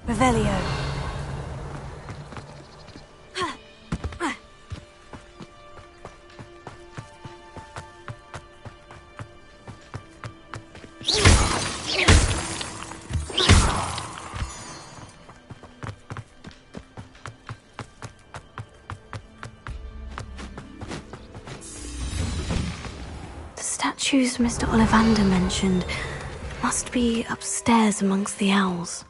Revelio. The statues Mr. Ollivander mentioned must be upstairs amongst the owls.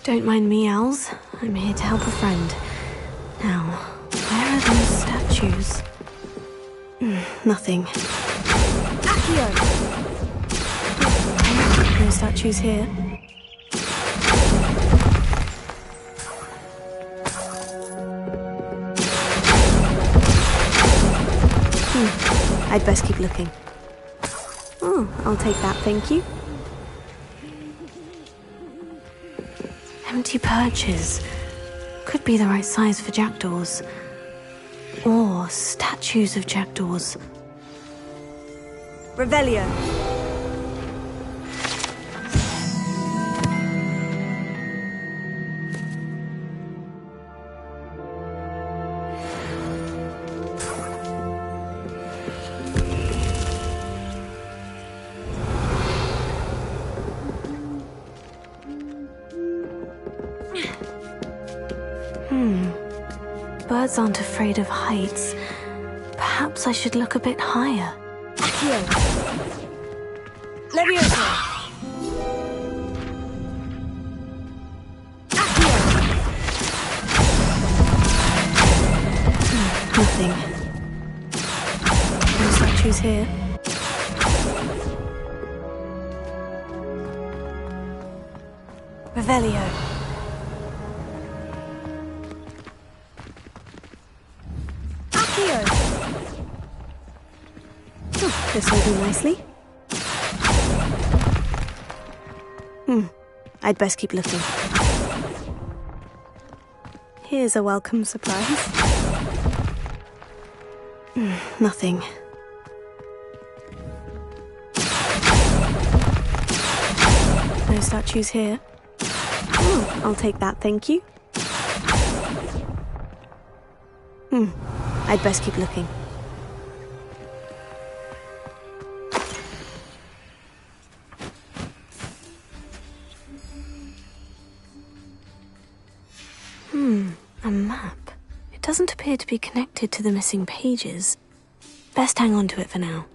Don't mind me, owls. I'm here to help a friend. Now, where are those statues? Nothing. Accio! Those statues here. I'd best keep looking. Oh, I'll take that, thank you. Empty perches. Could be the right size for jackdaws. Or statues of jackdaws. Revelio. Birds aren't afraid of heights. Perhaps I should look a bit higher. Accio. Levioso. Accio. Nothing. No statues here. Revelio. This will do nicely. I'd best keep looking. Here's a welcome surprise. Nothing. No statues here. I'll take that, thank you. I'd best keep looking. A map. It doesn't appear to be connected to the missing pages. Best hang on to it for now.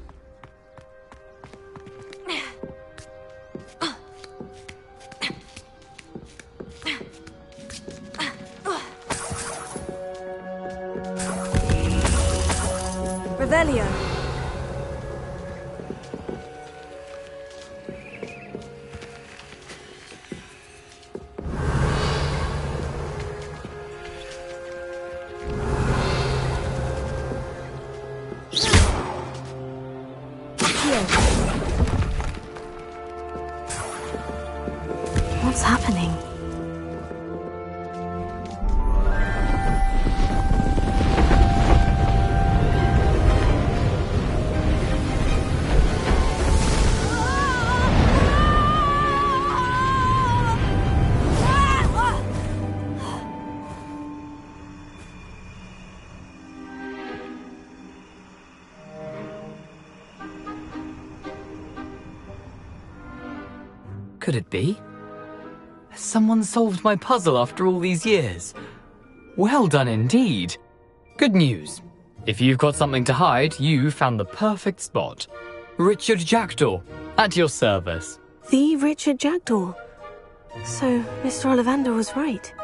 Revelio. What's happening? Could it be? Has someone solved my puzzle after all these years? Well done indeed. Good news. If you've got something to hide, you found the perfect spot. Richard Jackdaw, at your service. The Richard Jackdaw. So, Mr. Ollivander was right.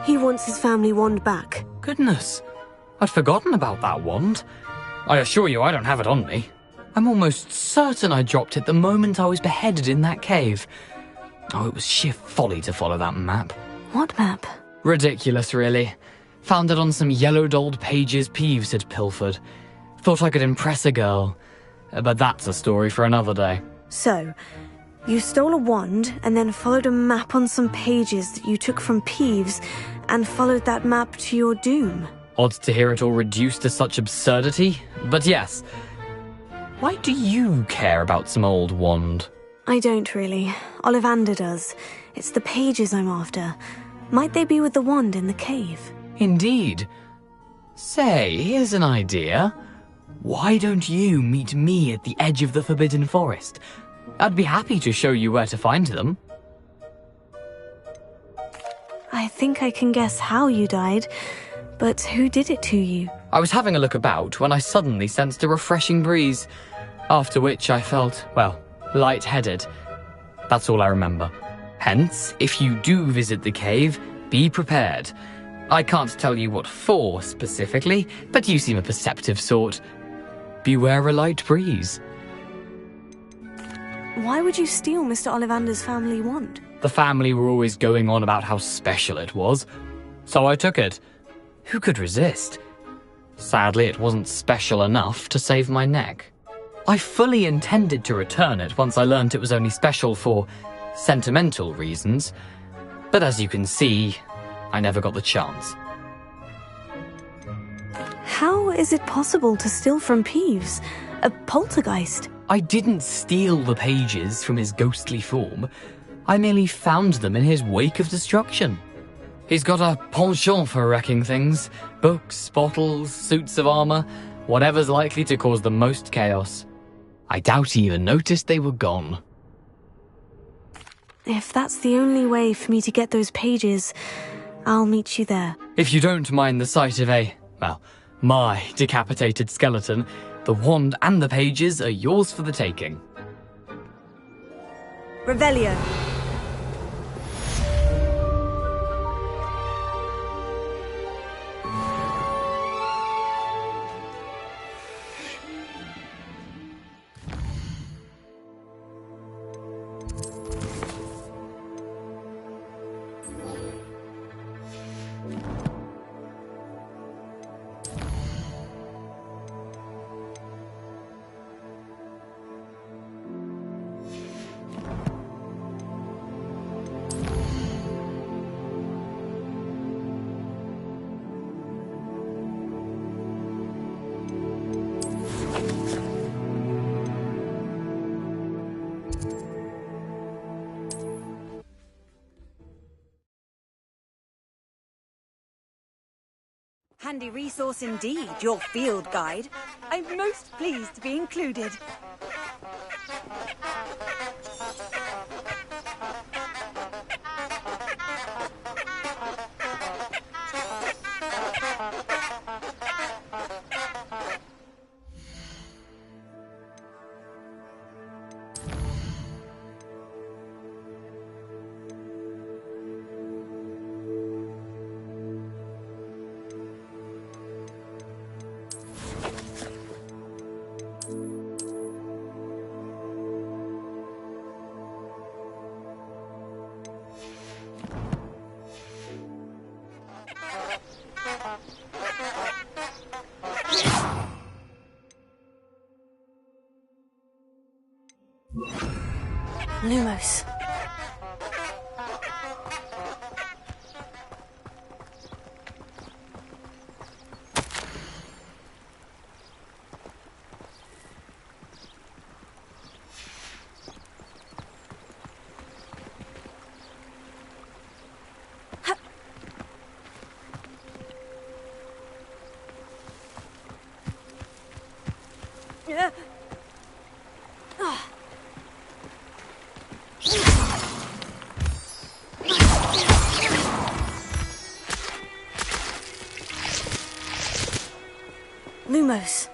He wants his family wand back. Goodness, I'd forgotten about that wand. I assure you I don't have it on me. I'm almost certain I dropped it the moment I was beheaded in that cave. Oh, it was sheer folly to follow that map. What map? Ridiculous, really. Found it on some yellowed old pages Peeves had pilfered. Thought I could impress a girl. But that's a story for another day. So, you stole a wand and then followed a map on some pages that you took from Peeves and followed that map to your doom. Odd to hear it all reduced to such absurdity, but yes. Why do you care about some old wand? I don't really. Ollivander does. It's the pages I'm after. Might they be with the wand in the cave? Indeed. Say, here's an idea. Why don't you meet me at the edge of the Forbidden Forest? I'd be happy to show you where to find them. I think I can guess how you died, but who did it to you? I was having a look about when I suddenly sensed a refreshing breeze, after which I felt, well, lightheaded. That's all I remember. Hence, if you do visit the cave, be prepared. I can't tell you what for specifically, but you seem a perceptive sort. Beware a light breeze. Why would you steal Mr. Ollivander's family wand? The family were always going on about how special it was, so I took it. Who could resist? Sadly, it wasn't special enough to save my neck. I fully intended to return it once I learned it was only special for sentimental reasons, but as you can see, I never got the chance. How is it possible to steal from Peeves? A poltergeist? I didn't steal the pages from his ghostly form. I merely found them in his wake of destruction. He's got a penchant for wrecking things. Books, bottles, suits of armor, whatever's likely to cause the most chaos. I doubt he even noticed they were gone. If that's the only way for me to get those pages, I'll meet you there. If you don't mind the sight of my decapitated skeleton, the wand and the pages are yours for the taking. Revelio. Handy resource indeed, your field guide. I'm most pleased to be included. Lumos. Lumos.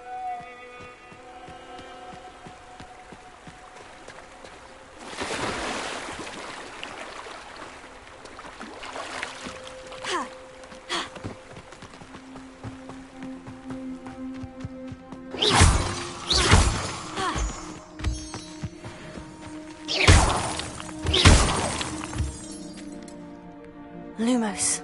Lumos.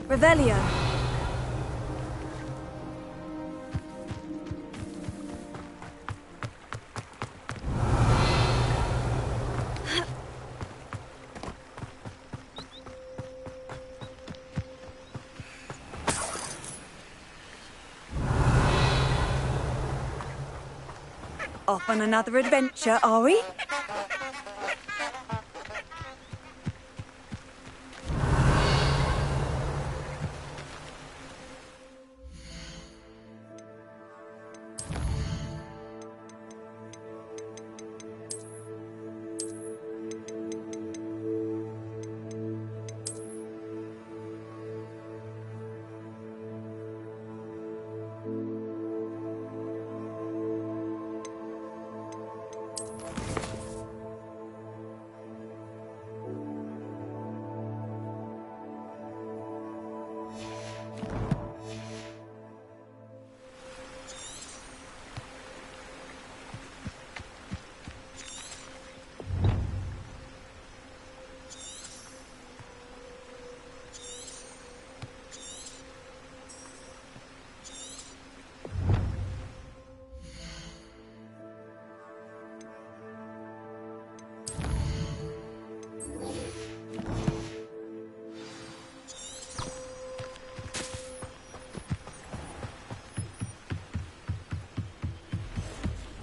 Revelio. Off on another adventure, are we?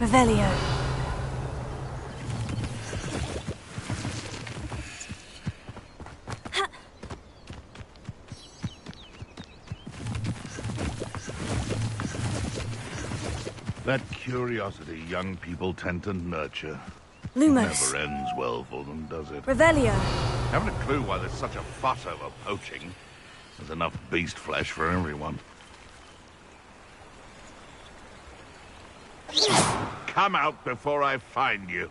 Revelio. That curiosity young people tend to nurture. Lumos. Never ends well for them, does it? Revelio. Haven't a clue why there's such a fuss over poaching. There's enough beast flesh for everyone. Come out before I find you.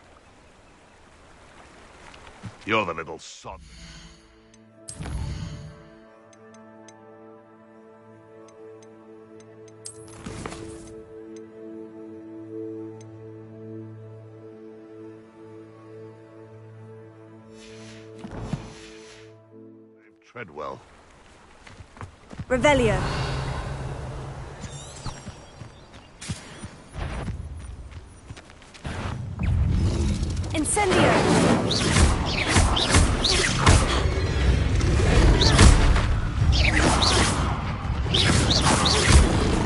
You're the little sod. Tread well. Revelio. Incendio.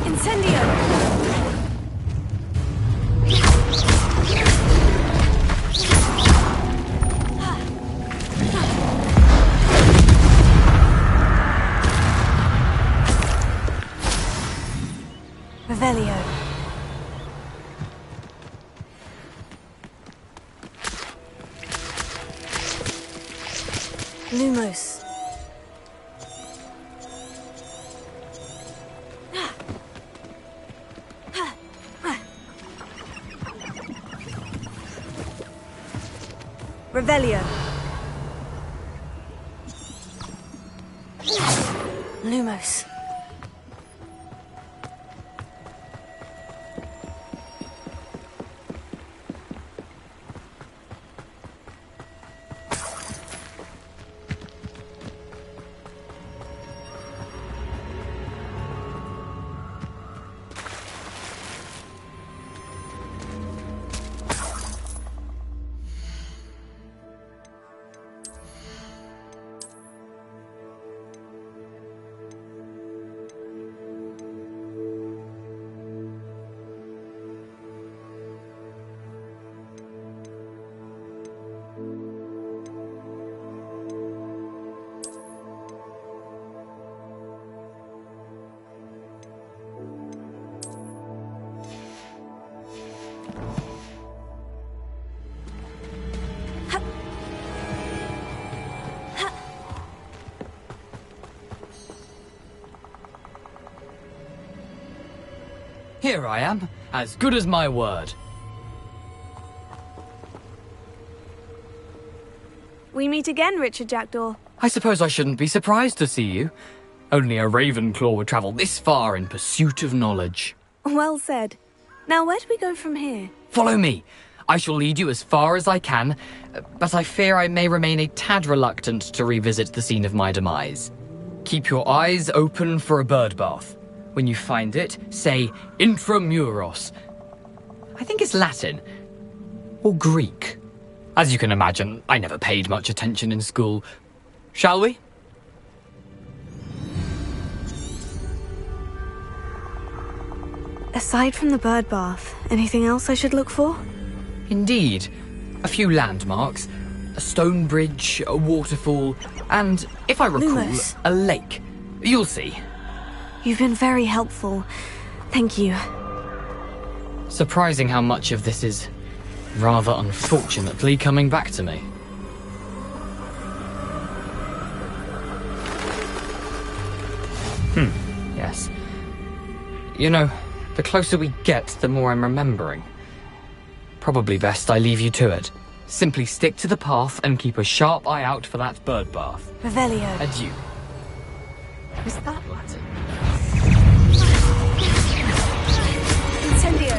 Incendio. Revelio. Lumos. Revelio. Lumos. Here I am, as good as my word. We meet again, Richard Jackdaw. I suppose I shouldn't be surprised to see you. Only a Ravenclaw would travel this far in pursuit of knowledge. Well said. Now, where do we go from here? Follow me. I shall lead you as far as I can, but I fear I may remain a tad reluctant to revisit the scene of my demise. Keep your eyes open for a bird bath. When you find it, say intramuros. I think it's Latin. Or Greek. As you can imagine, I never paid much attention in school. Shall we? Aside from the bird bath, anything else I should look for? Indeed. A few landmarks, a stone bridge, a waterfall, and, if I recall, Lumos. a lake. You'll see. You've been very helpful. Thank you. Surprising how much of this is, rather unfortunately, coming back to me. Yes. You know, the closer we get, the more I'm remembering. Probably best I leave you to it. Simply stick to the path and keep a sharp eye out for that bird bath. Revelio. Adieu. Is that Latin? Incendio.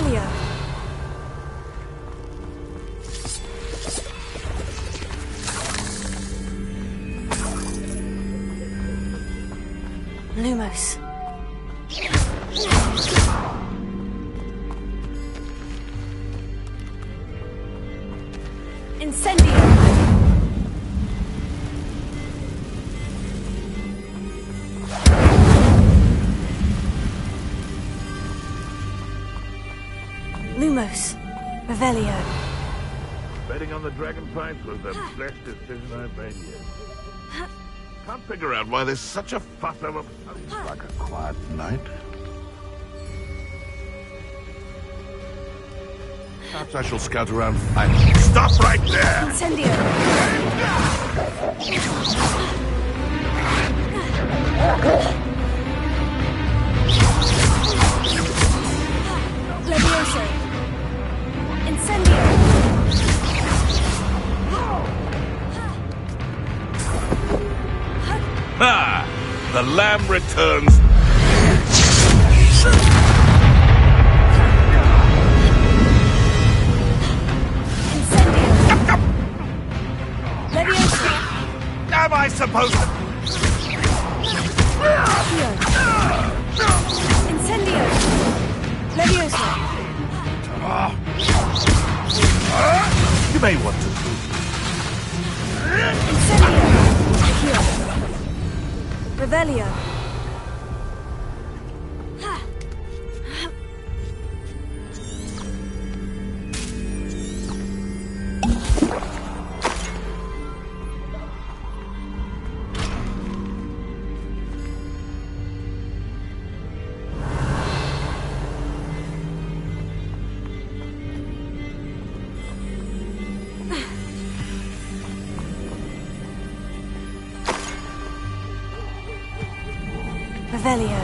Revelio. Lumos. Incendio. Lumos. Revelio. Betting on the dragon fights was the best decision I've made yet. Can't figure out why there's such a fuss over... Like a quiet night. Perhaps I shall scout around finally. Stop right there! Incendio. Levioso. Incendio. Ha! The lamb returns. Incendio. Levioso. Am I supposed to... Incendio. Levioso. You may want to... Incendio. Revelio. Revelio.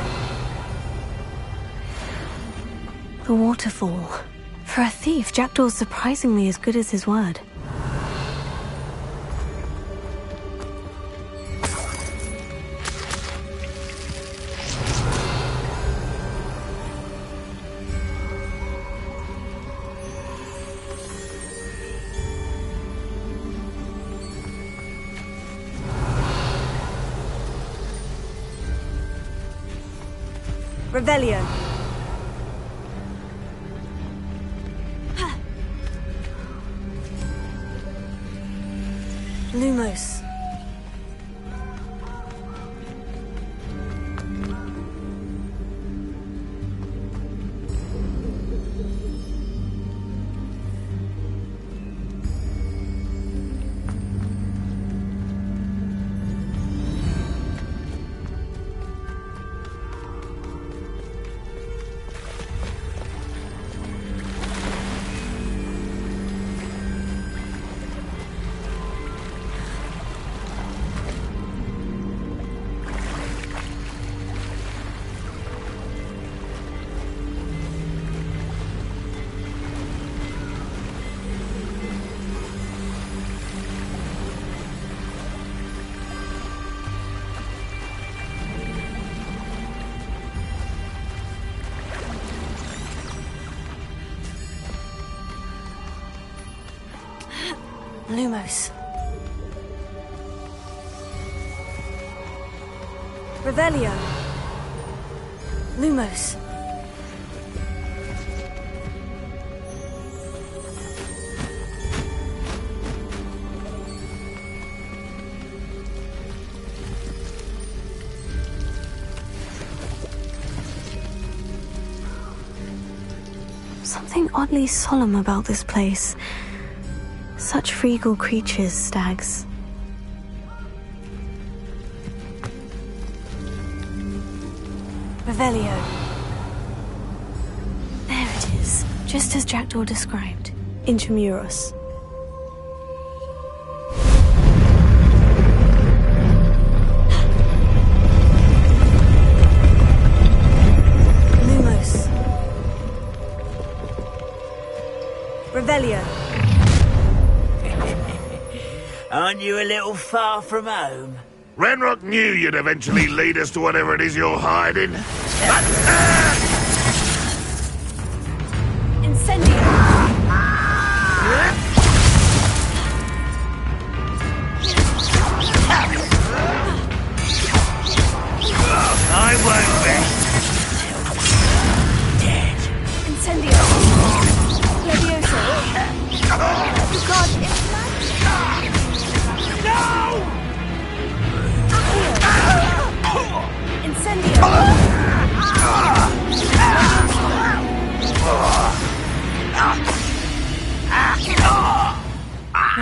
The waterfall. For a thief, Jackdaw's surprisingly as good as his word. Revelio. Lumos. Lumos. Revelio. Lumos. Something oddly solemn about this place. Such regal creatures, stags. Revelio. There it is, just as Jackdaw described. Intramuros. Lumos. Revelio. Aren't you a little far from home? Ranrock knew you'd eventually lead us to whatever it is you're hiding.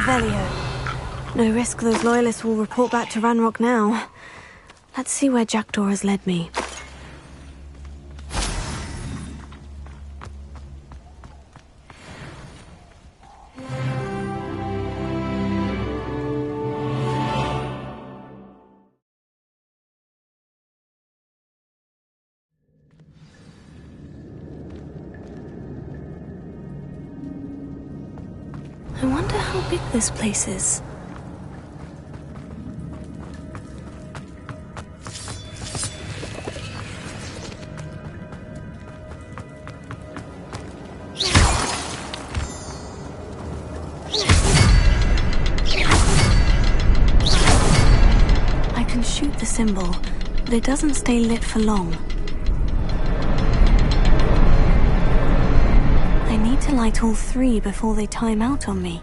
Revelio. No risk those loyalists will report back to Ranrock now. Let's see where Jackdaw has led me. I wonder how big this place is. I can shoot the symbol, but it doesn't stay lit for long. I need to light all three before they time out on me.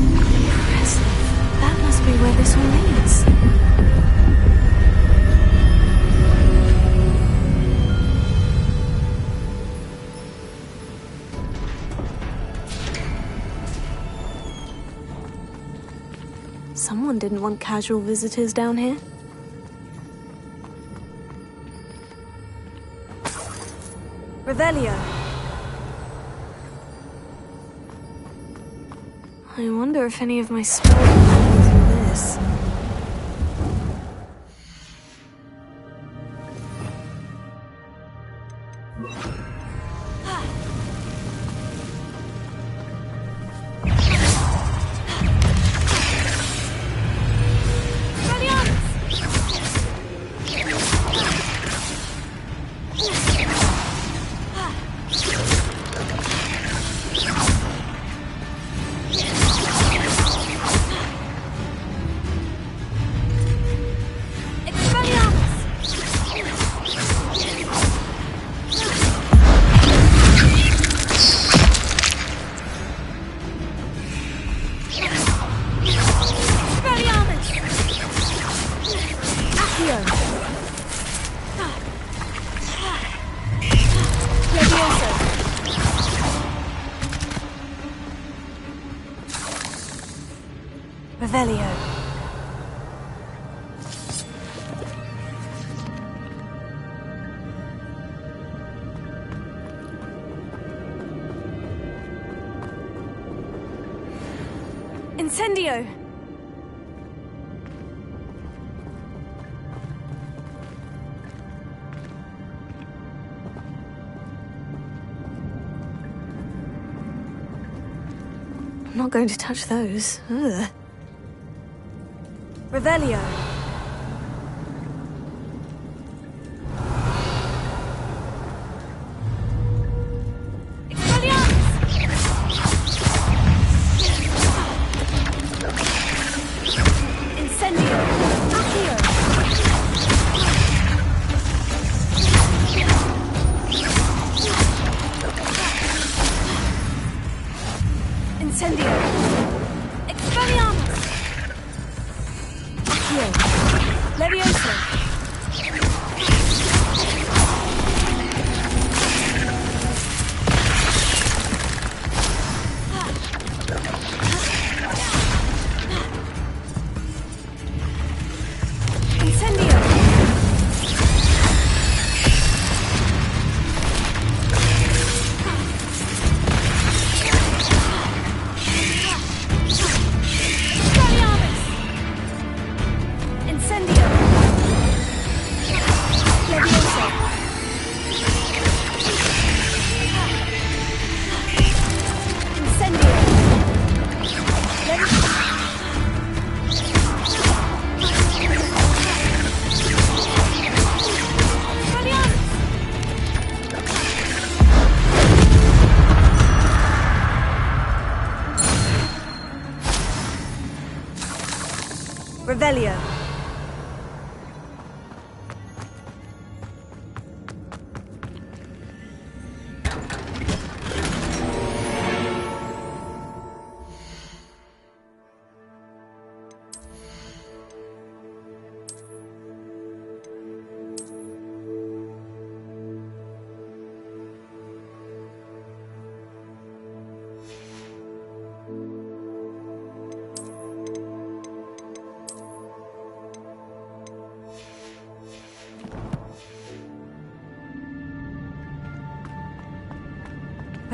Impressive. That must be where this all leads. Someone didn't want casual visitors down here. Revelio. I wonder if any of my spells matter through this. Revelio. Incendio! I'm not going to touch those. Ugh. Revelio. Revelio.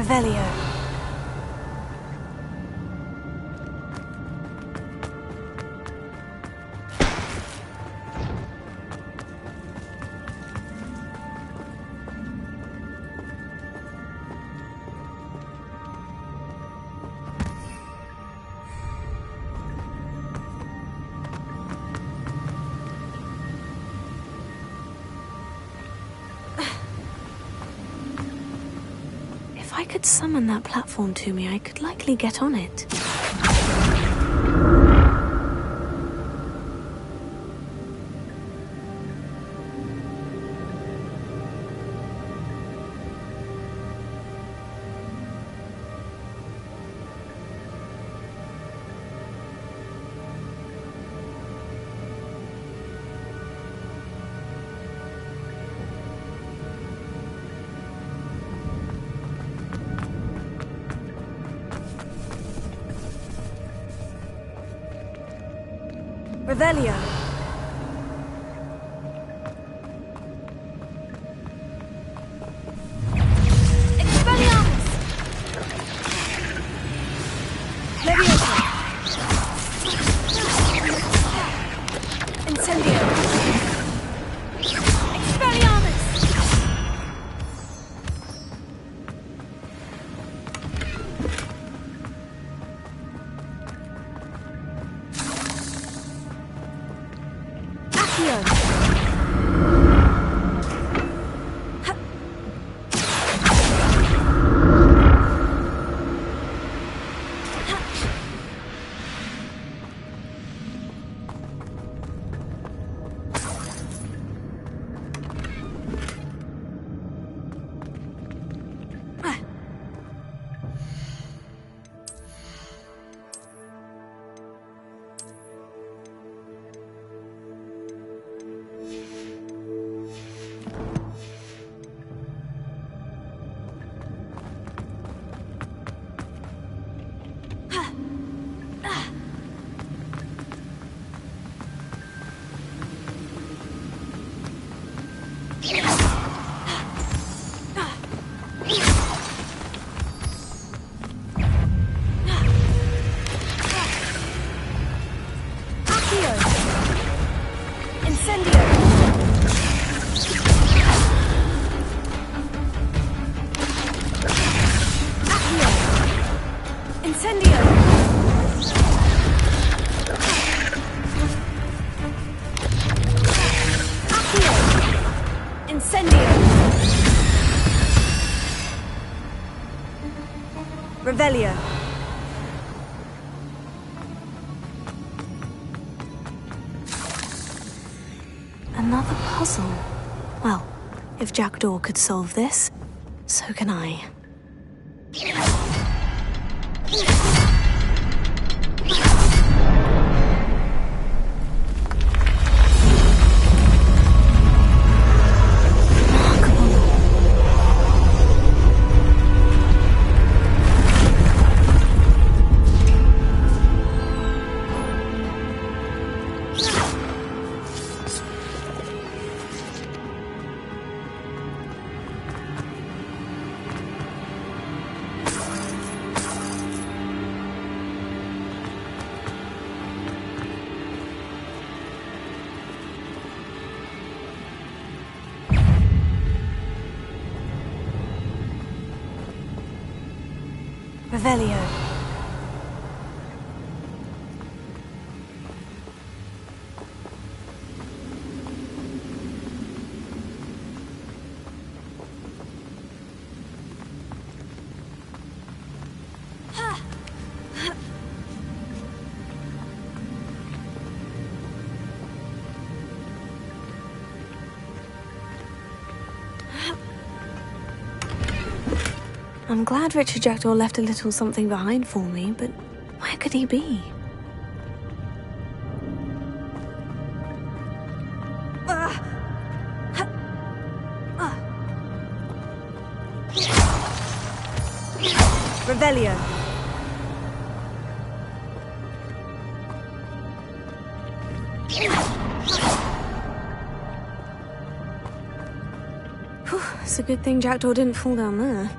Revelio. If I could summon that platform to me, I could likely get on it. Revelio. Expelliarmus! Leviosa! Incendio! Expelliarmus! Revelio. Another puzzle. Well, if Jackdaw could solve this, so can I. Revelio. I'm glad Richard Jackdaw left a little something behind for me, but where could he be? Revelio. It's a good thing Jackdaw didn't fall down there.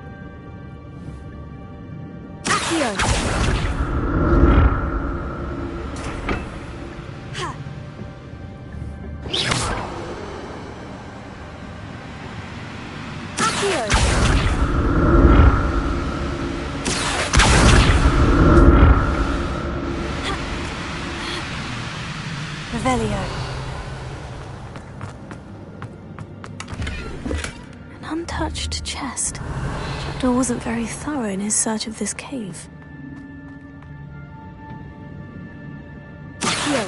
Revelio. An untouched chest. Jackdaw wasn't very thorough in his search of this cave. Accio.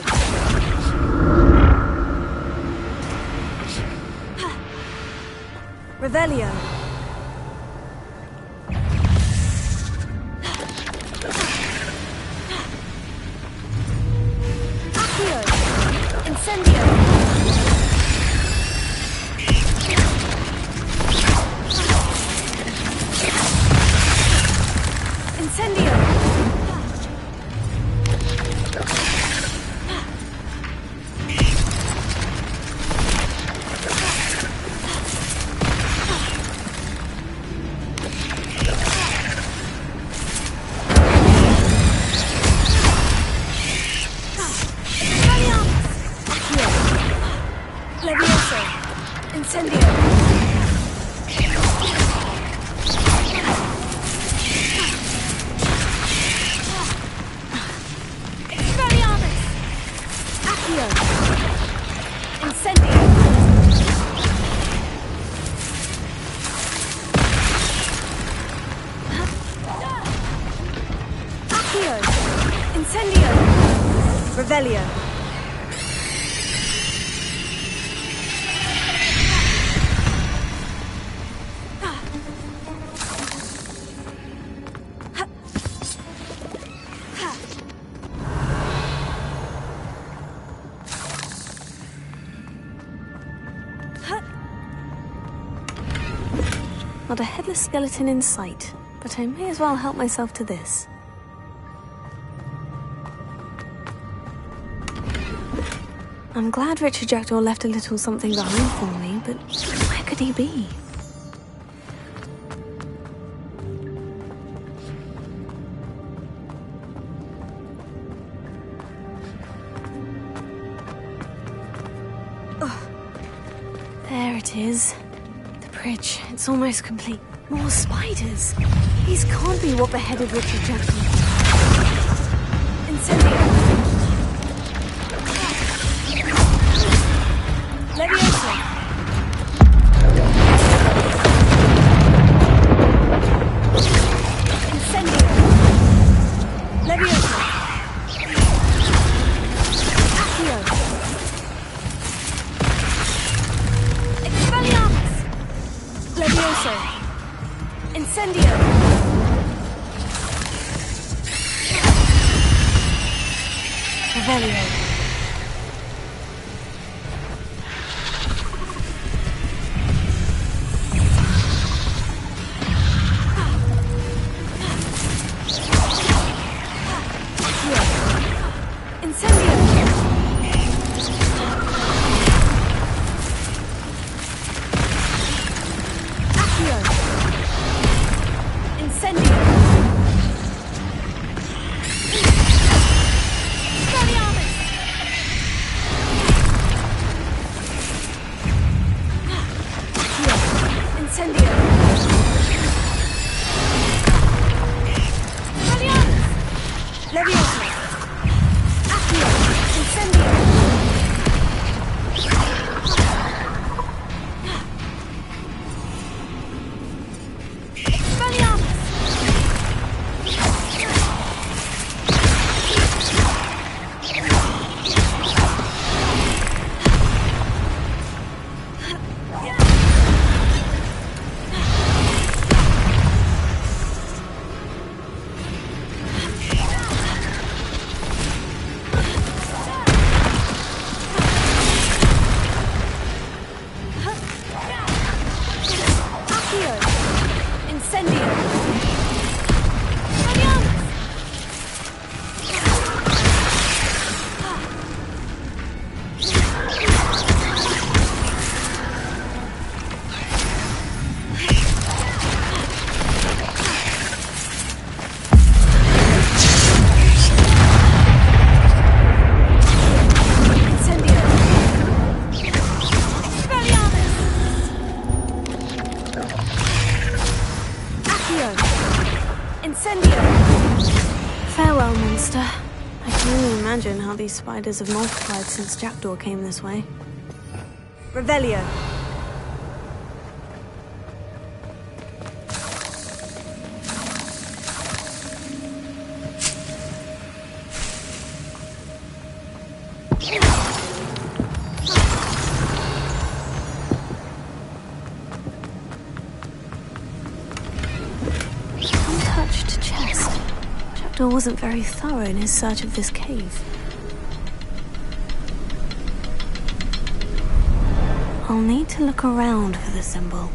Revelio. Accio. Incendio. Incendio. Levioso. Incendio. Expelliarmus. Accio. Incendio. Accio. Incendio. Revelio. Not a headless skeleton in sight, but I may as well help myself to this. I'm glad Richard Jackdaw left a little something behind for me, but where could he be? Oh, there it is. Bridge. It's almost complete. More spiders. These can't be what beheaded Richard Jackdaw. Incendio. Levioso. Incendio. Levioso. Accio. Expelliarmus. Levioso. Incendio. Revelio. Incendio. Accio. Incendio. Expelliarmus. imagine how these spiders have multiplied since Jackdaw came this way. Revelio. Untouched chest. Jackdaw wasn't very thorough in his search of this cave. I'll need to look around for the symbol.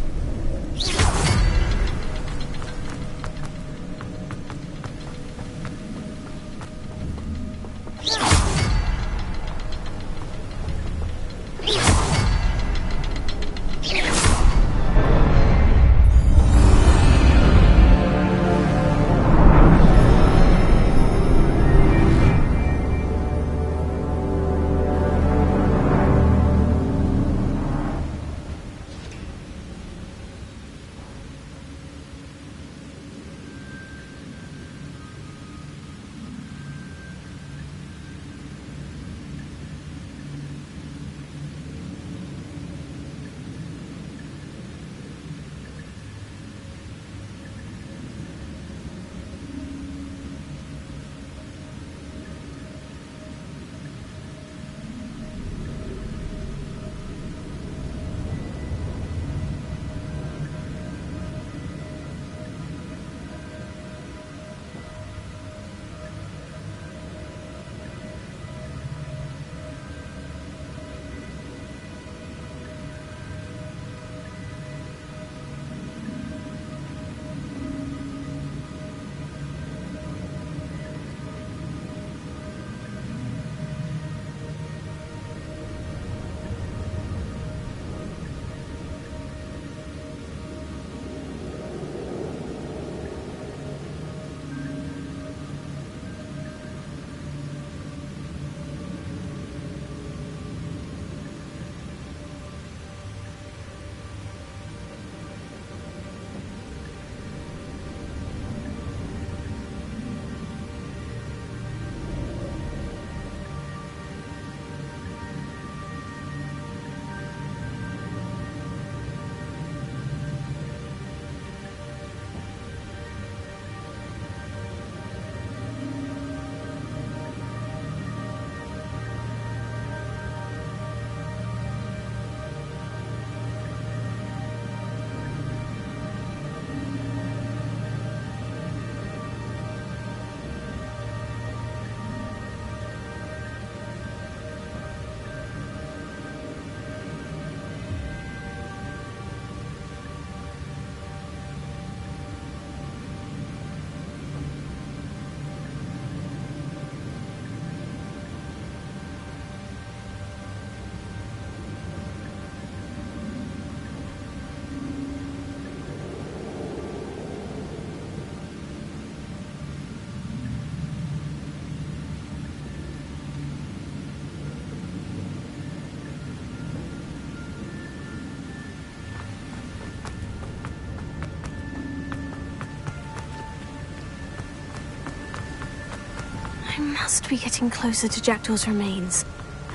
I must be getting closer to Jackdaw's remains.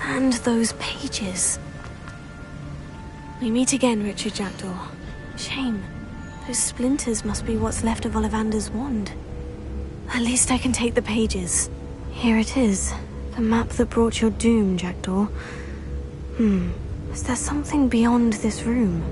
And those pages. We meet again, Richard Jackdaw. Shame. Those splinters must be what's left of Ollivander's wand. At least I can take the pages. Here it is. The map that brought your doom, Jackdaw. Is there something beyond this room?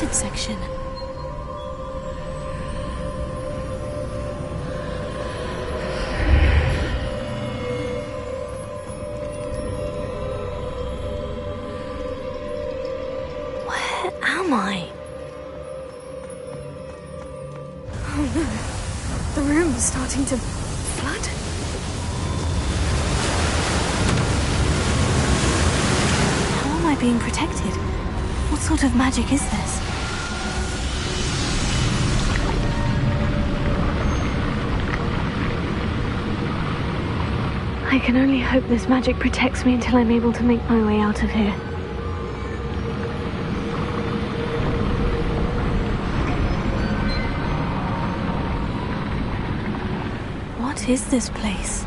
private section. Where am I? Oh no, the room is starting to flood. How am I being protected? What sort of magic is this? I can only hope this magic protects me until I'm able to make my way out of here. What is this place?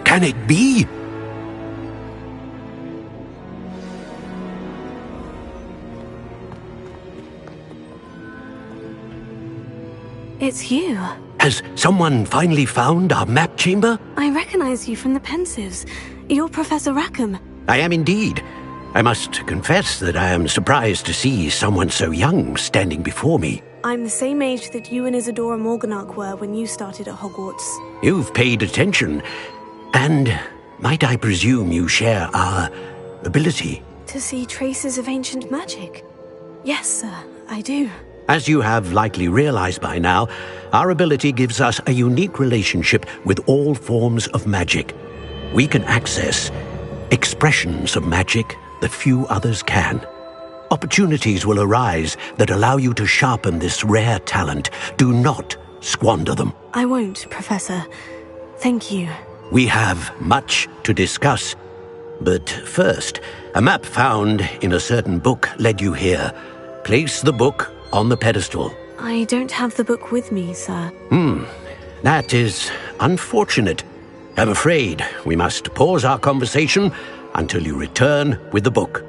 Can it be? It's you. Has someone finally found our map chamber? I recognize you from the Pensives. You're Professor Rackham. I am indeed. I must confess that I am surprised to see someone so young standing before me. I'm the same age that you and Isadora Morganach were when you started at Hogwarts. You've paid attention. And might I presume you share our ability? To see traces of ancient magic? Yes, sir, I do. As you have likely realized by now, our ability gives us a unique relationship with all forms of magic. We can access expressions of magic that few others can. Opportunities will arise that allow you to sharpen this rare talent. Do not squander them. I won't, Professor. Thank you. We have much to discuss. But first, a map found in a certain book led you here. Place the book on the pedestal. I don't have the book with me, sir. That is unfortunate. I'm afraid we must pause our conversation until you return with the book.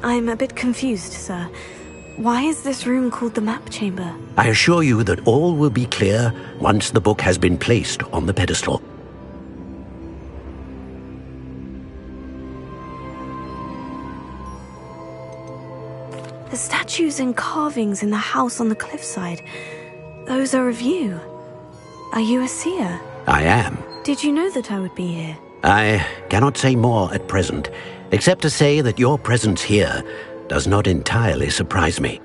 I'm a bit confused, sir. Why is this room called the map chamber? I assure you that all will be clear once the book has been placed on the pedestal. The statues and carvings in the house on the cliffside, those are of you. Are you a seer? I am. Did you know that I would be here? I cannot say more at present, except to say that your presence here does not entirely surprise me.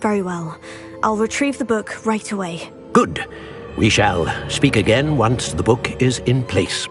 Very well. I'll retrieve the book right away. Good. We shall speak again once the book is in place.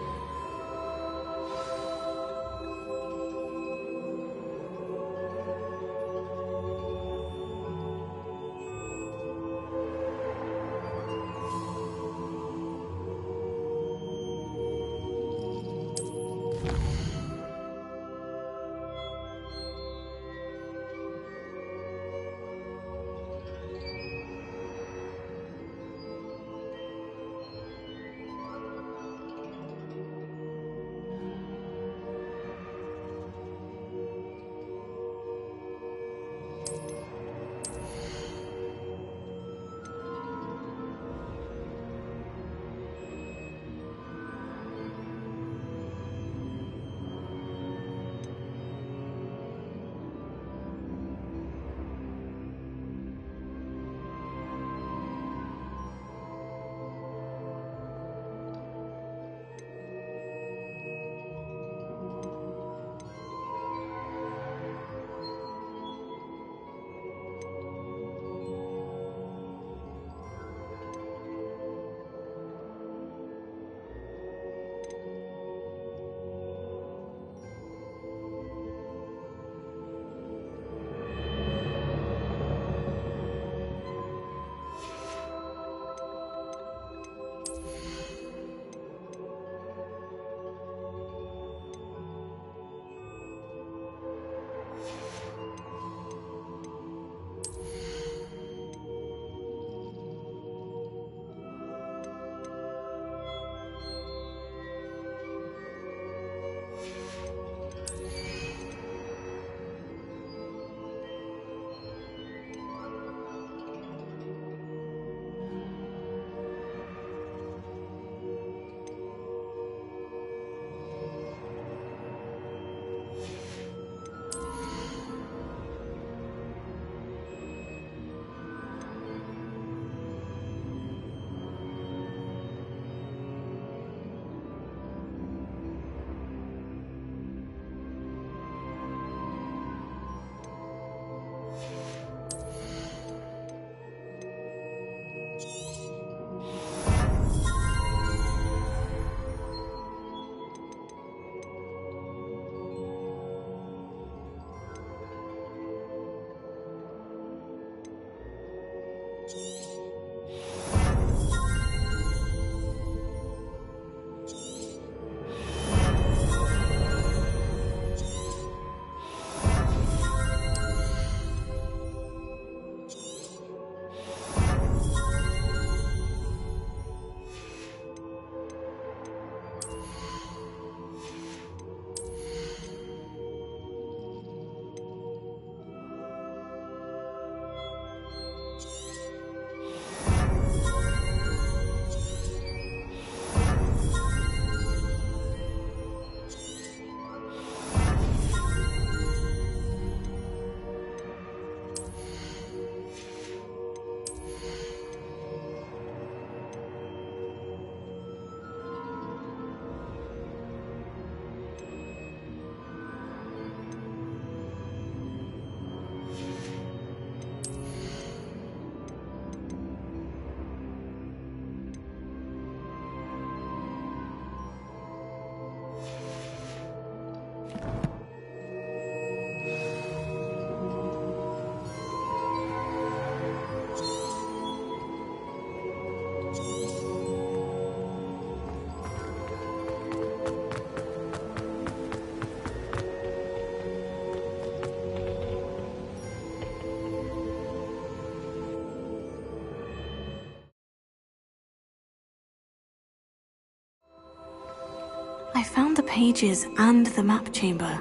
I found the pages and the map chamber.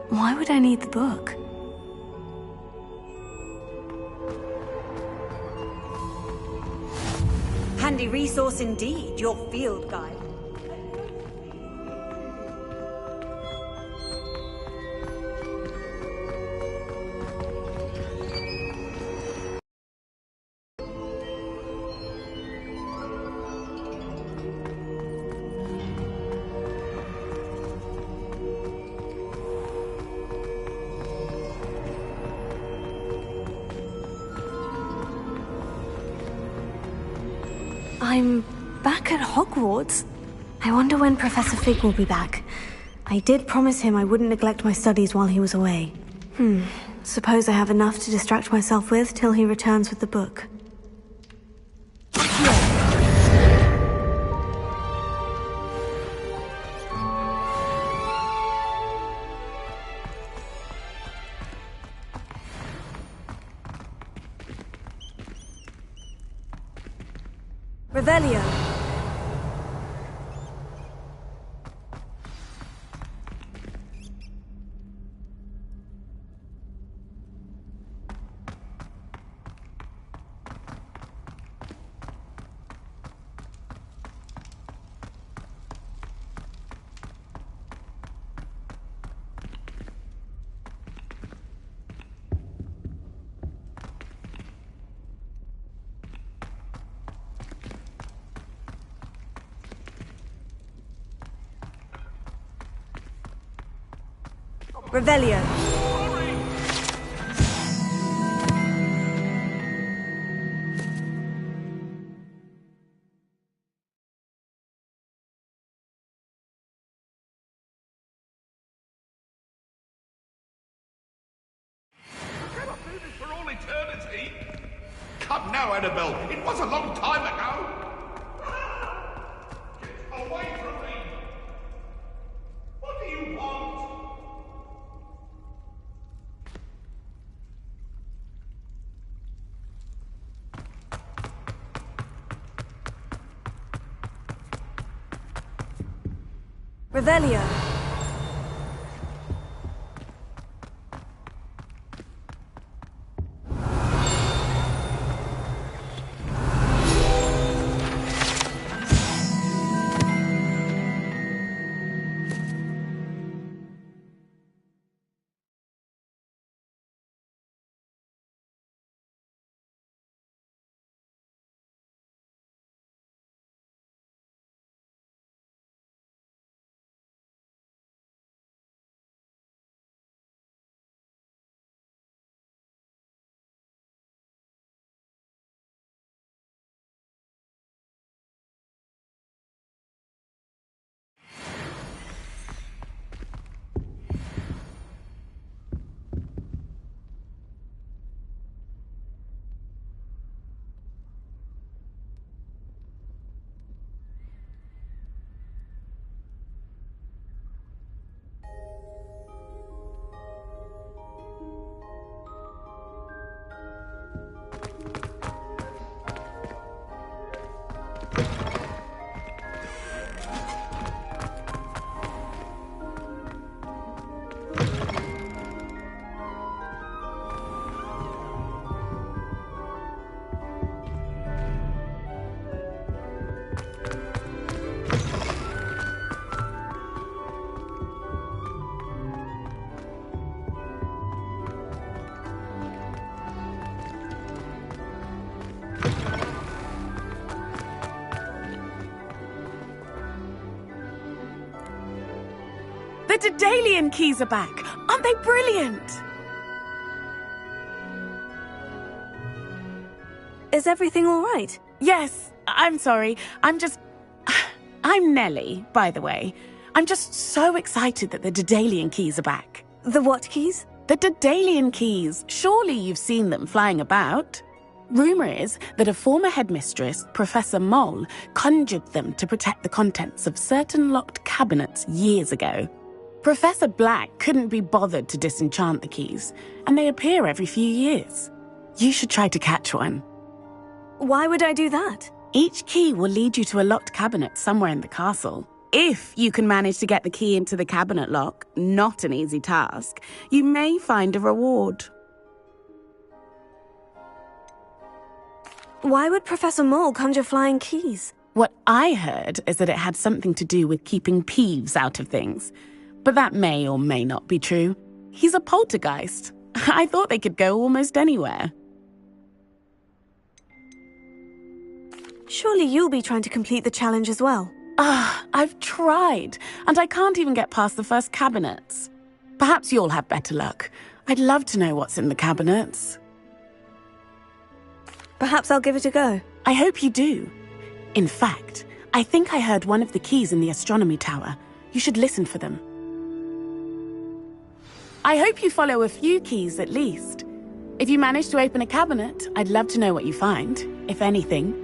Why would I need the book? Handy resource indeed, your field guide. I'm back at Hogwarts. I wonder when Professor Fig will be back. I did promise him I wouldn't neglect my studies while he was away. Suppose I have enough to distract myself with till he returns with the book. Revelio. Revelio. Cannot do this for all eternity. Come now, Annabelle. It was a long time ago. Get away from me. What do you want? Revelio. The Daedalian keys are back! Aren't they brilliant? Is everything all right? Yes, I'm sorry. I'm Nellie, by the way. I'm just so excited that the Daedalian keys are back. The what keys? The Daedalian keys. Surely you've seen them flying about. Rumour is that a former headmistress, Professor Mole, conjured them to protect the contents of certain locked cabinets years ago. Professor Black couldn't be bothered to disenchant the keys, and they appear every few years. You should try to catch one. Why would I do that? Each key will lead you to a locked cabinet somewhere in the castle. If you can manage to get the key into the cabinet lock, not an easy task, you may find a reward. Why would Professor Mole conjure flying keys? What I heard is that it had something to do with keeping Peeves out of things. But that may or may not be true. He's a poltergeist. I thought they could go almost anywhere. Surely you'll be trying to complete the challenge as well. I've tried, and I can't even get past the first cabinets. Perhaps you'll have better luck. I'd love to know what's in the cabinets. Perhaps I'll give it a go. I hope you do. In fact, I think I heard one of the keys in the astronomy tower. You should listen for them. I hope you follow a few keys at least. If you manage to open a cabinet, I'd love to know what you find, if anything.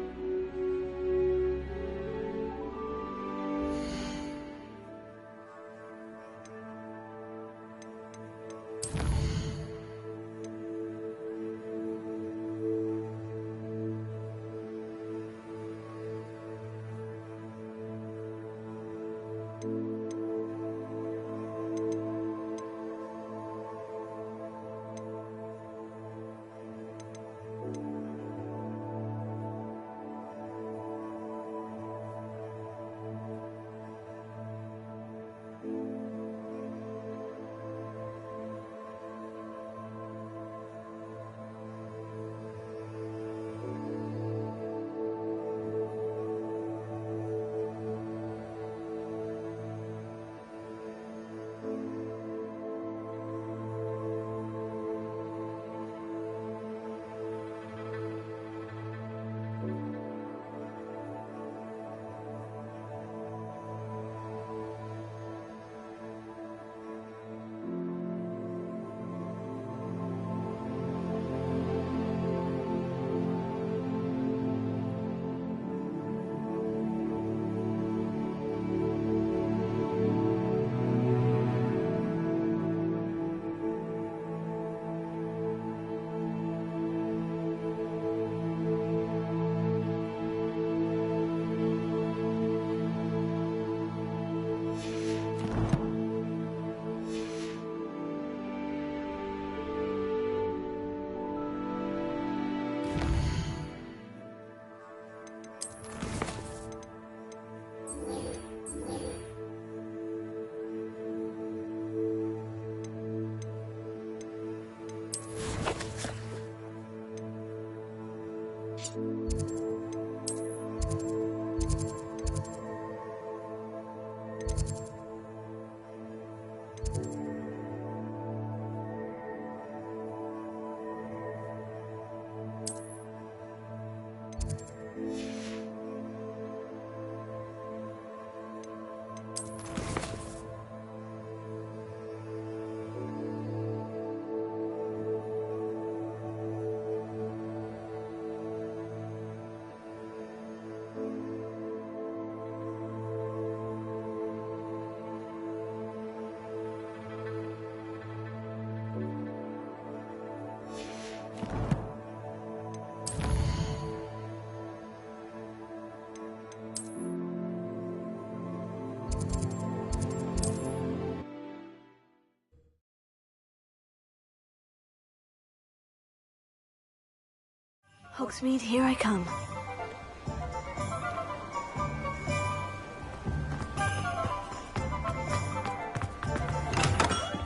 Hogsmeade, here I come.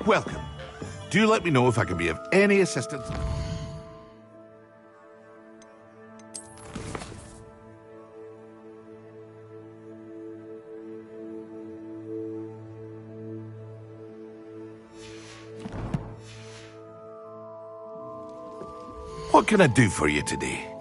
Welcome. Do let me know if I can be of any assistance. What can I do for you today?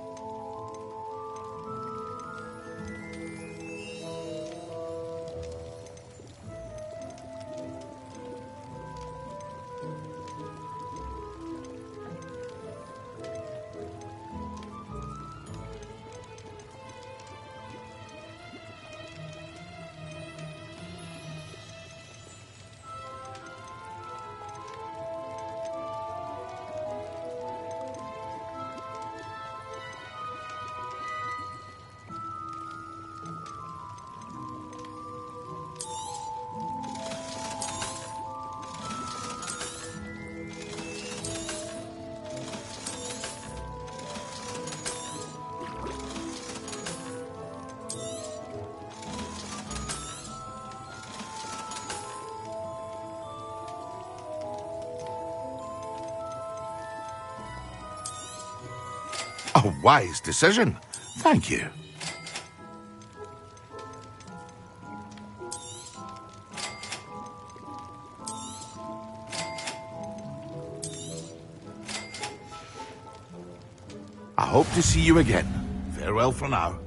A wise decision. Thank you. I hope to see you again. Farewell for now.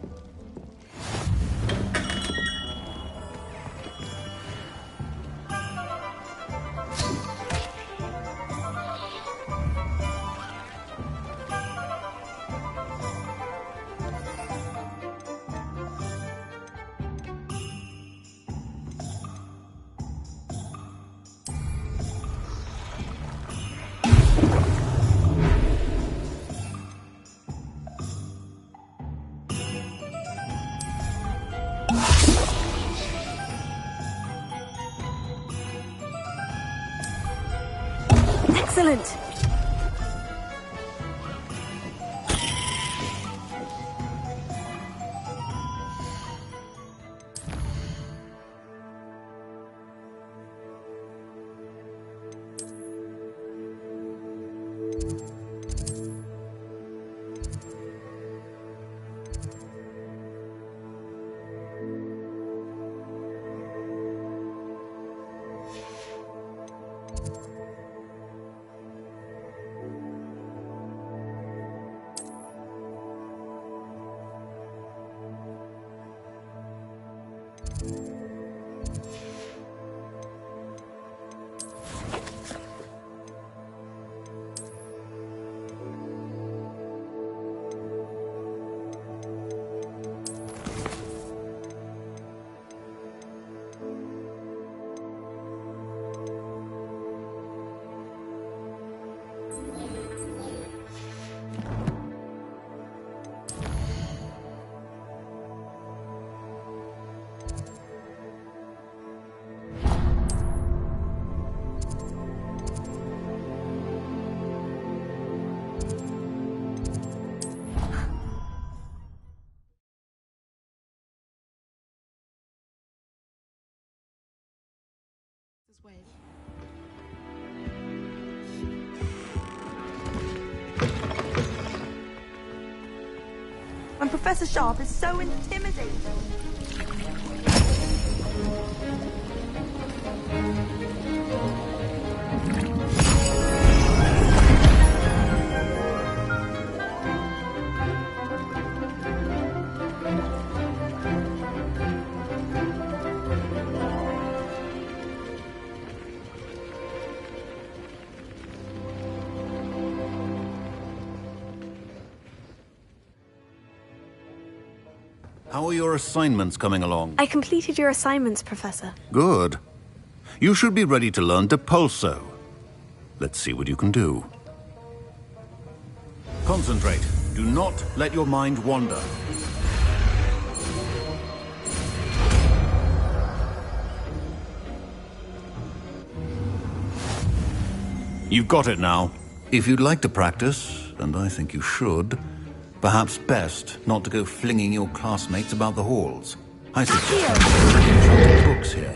Excellent. And Professor Sharp is so intimidating. How are your assignments coming along? I completed your assignments, Professor. Good. You should be ready to learn Depulso. Let's see what you can do. Concentrate. Do not let your mind wander. You've got it now. If you'd like to practice, and I think you should, perhaps best not to go flinging your classmates about the halls. I suggest enchanted books here.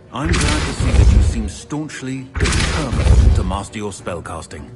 I'm glad to see that you seem staunchly determined to master your spellcasting.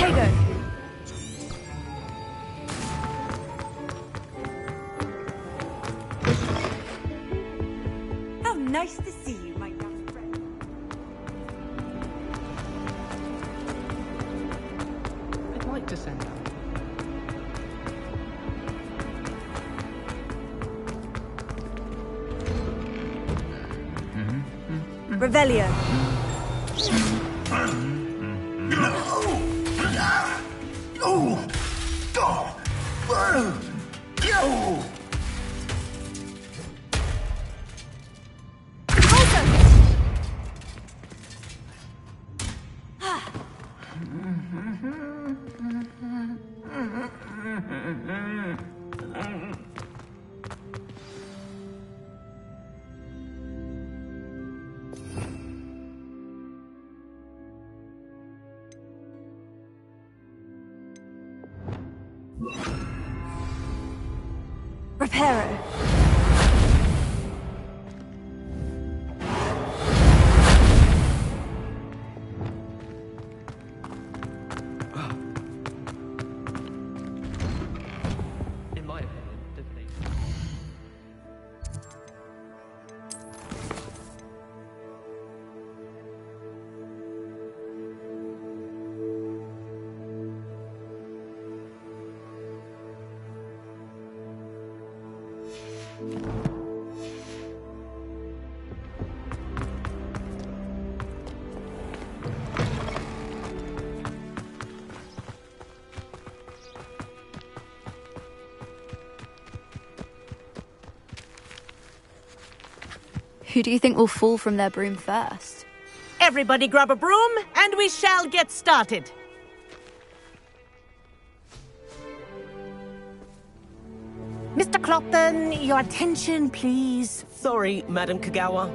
Protego! How nice to see you, my young friend. I'd like to send out. Revelio. Reparo. In my opinion, definitely. Who do you think will fall from their broom first? Everybody grab a broom, and we shall get started. Mr. Clopton, your attention, please. Sorry, Madam Kagawa.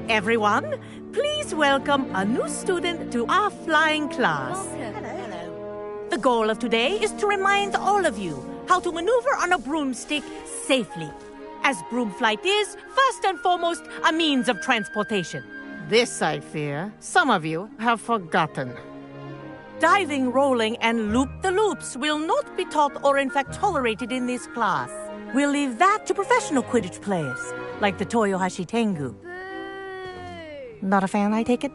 Everyone, please welcome a new student to our flying class. Hello. The goal of today is to remind all of you how to maneuver on a broomstick safely, as broom flight is, first and foremost, a means of transportation. This, I fear, some of you have forgotten. Diving, rolling, and loop-the-loops will not be taught or in fact tolerated in this class. We'll leave that to professional Quidditch players, like the Toyohashi Tengu. Not a fan, I take it?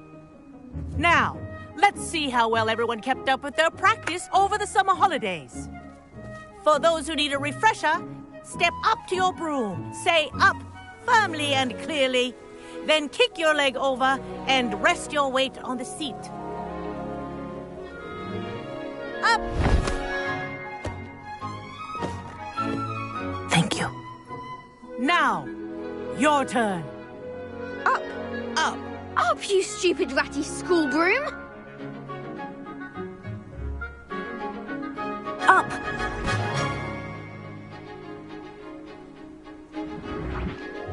Now, let's see how well everyone kept up with their practice over the summer holidays. For those who need a refresher, step up to your broom, say up firmly and clearly, then kick your leg over and rest your weight on the seat. Up! Thank you. Now, your turn. Up! Up! Up, you stupid ratty school broom! Up!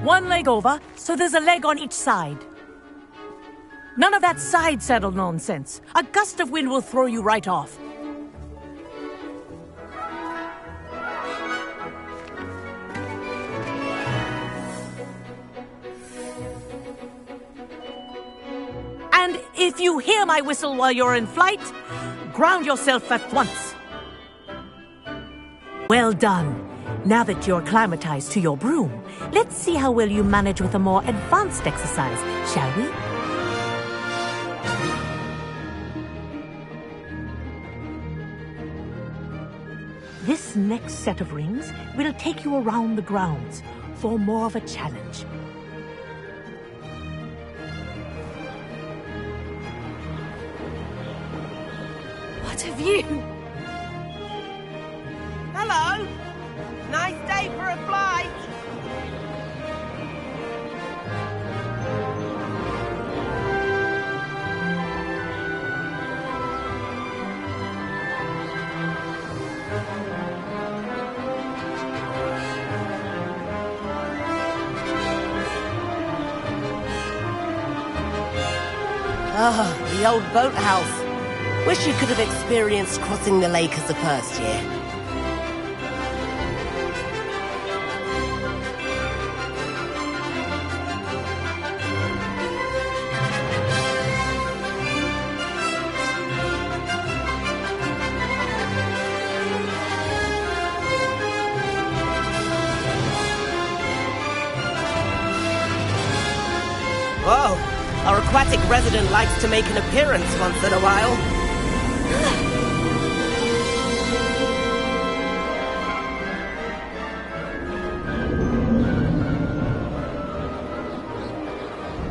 One leg over, so there's a leg on each side. None of that side saddle nonsense. A gust of wind will throw you right off. And if you hear my whistle while you're in flight, ground yourself at once. Well done. Now that you're acclimatized to your broom, let's see how well you manage with a more advanced exercise, shall we? This next set of rings will take you around the grounds for more of a challenge. What have you? Hello. Nice day for a flight. Ah, the old boathouse. Wish you could have experienced crossing the lake as the first year. aquatic resident likes to make an appearance once in a while.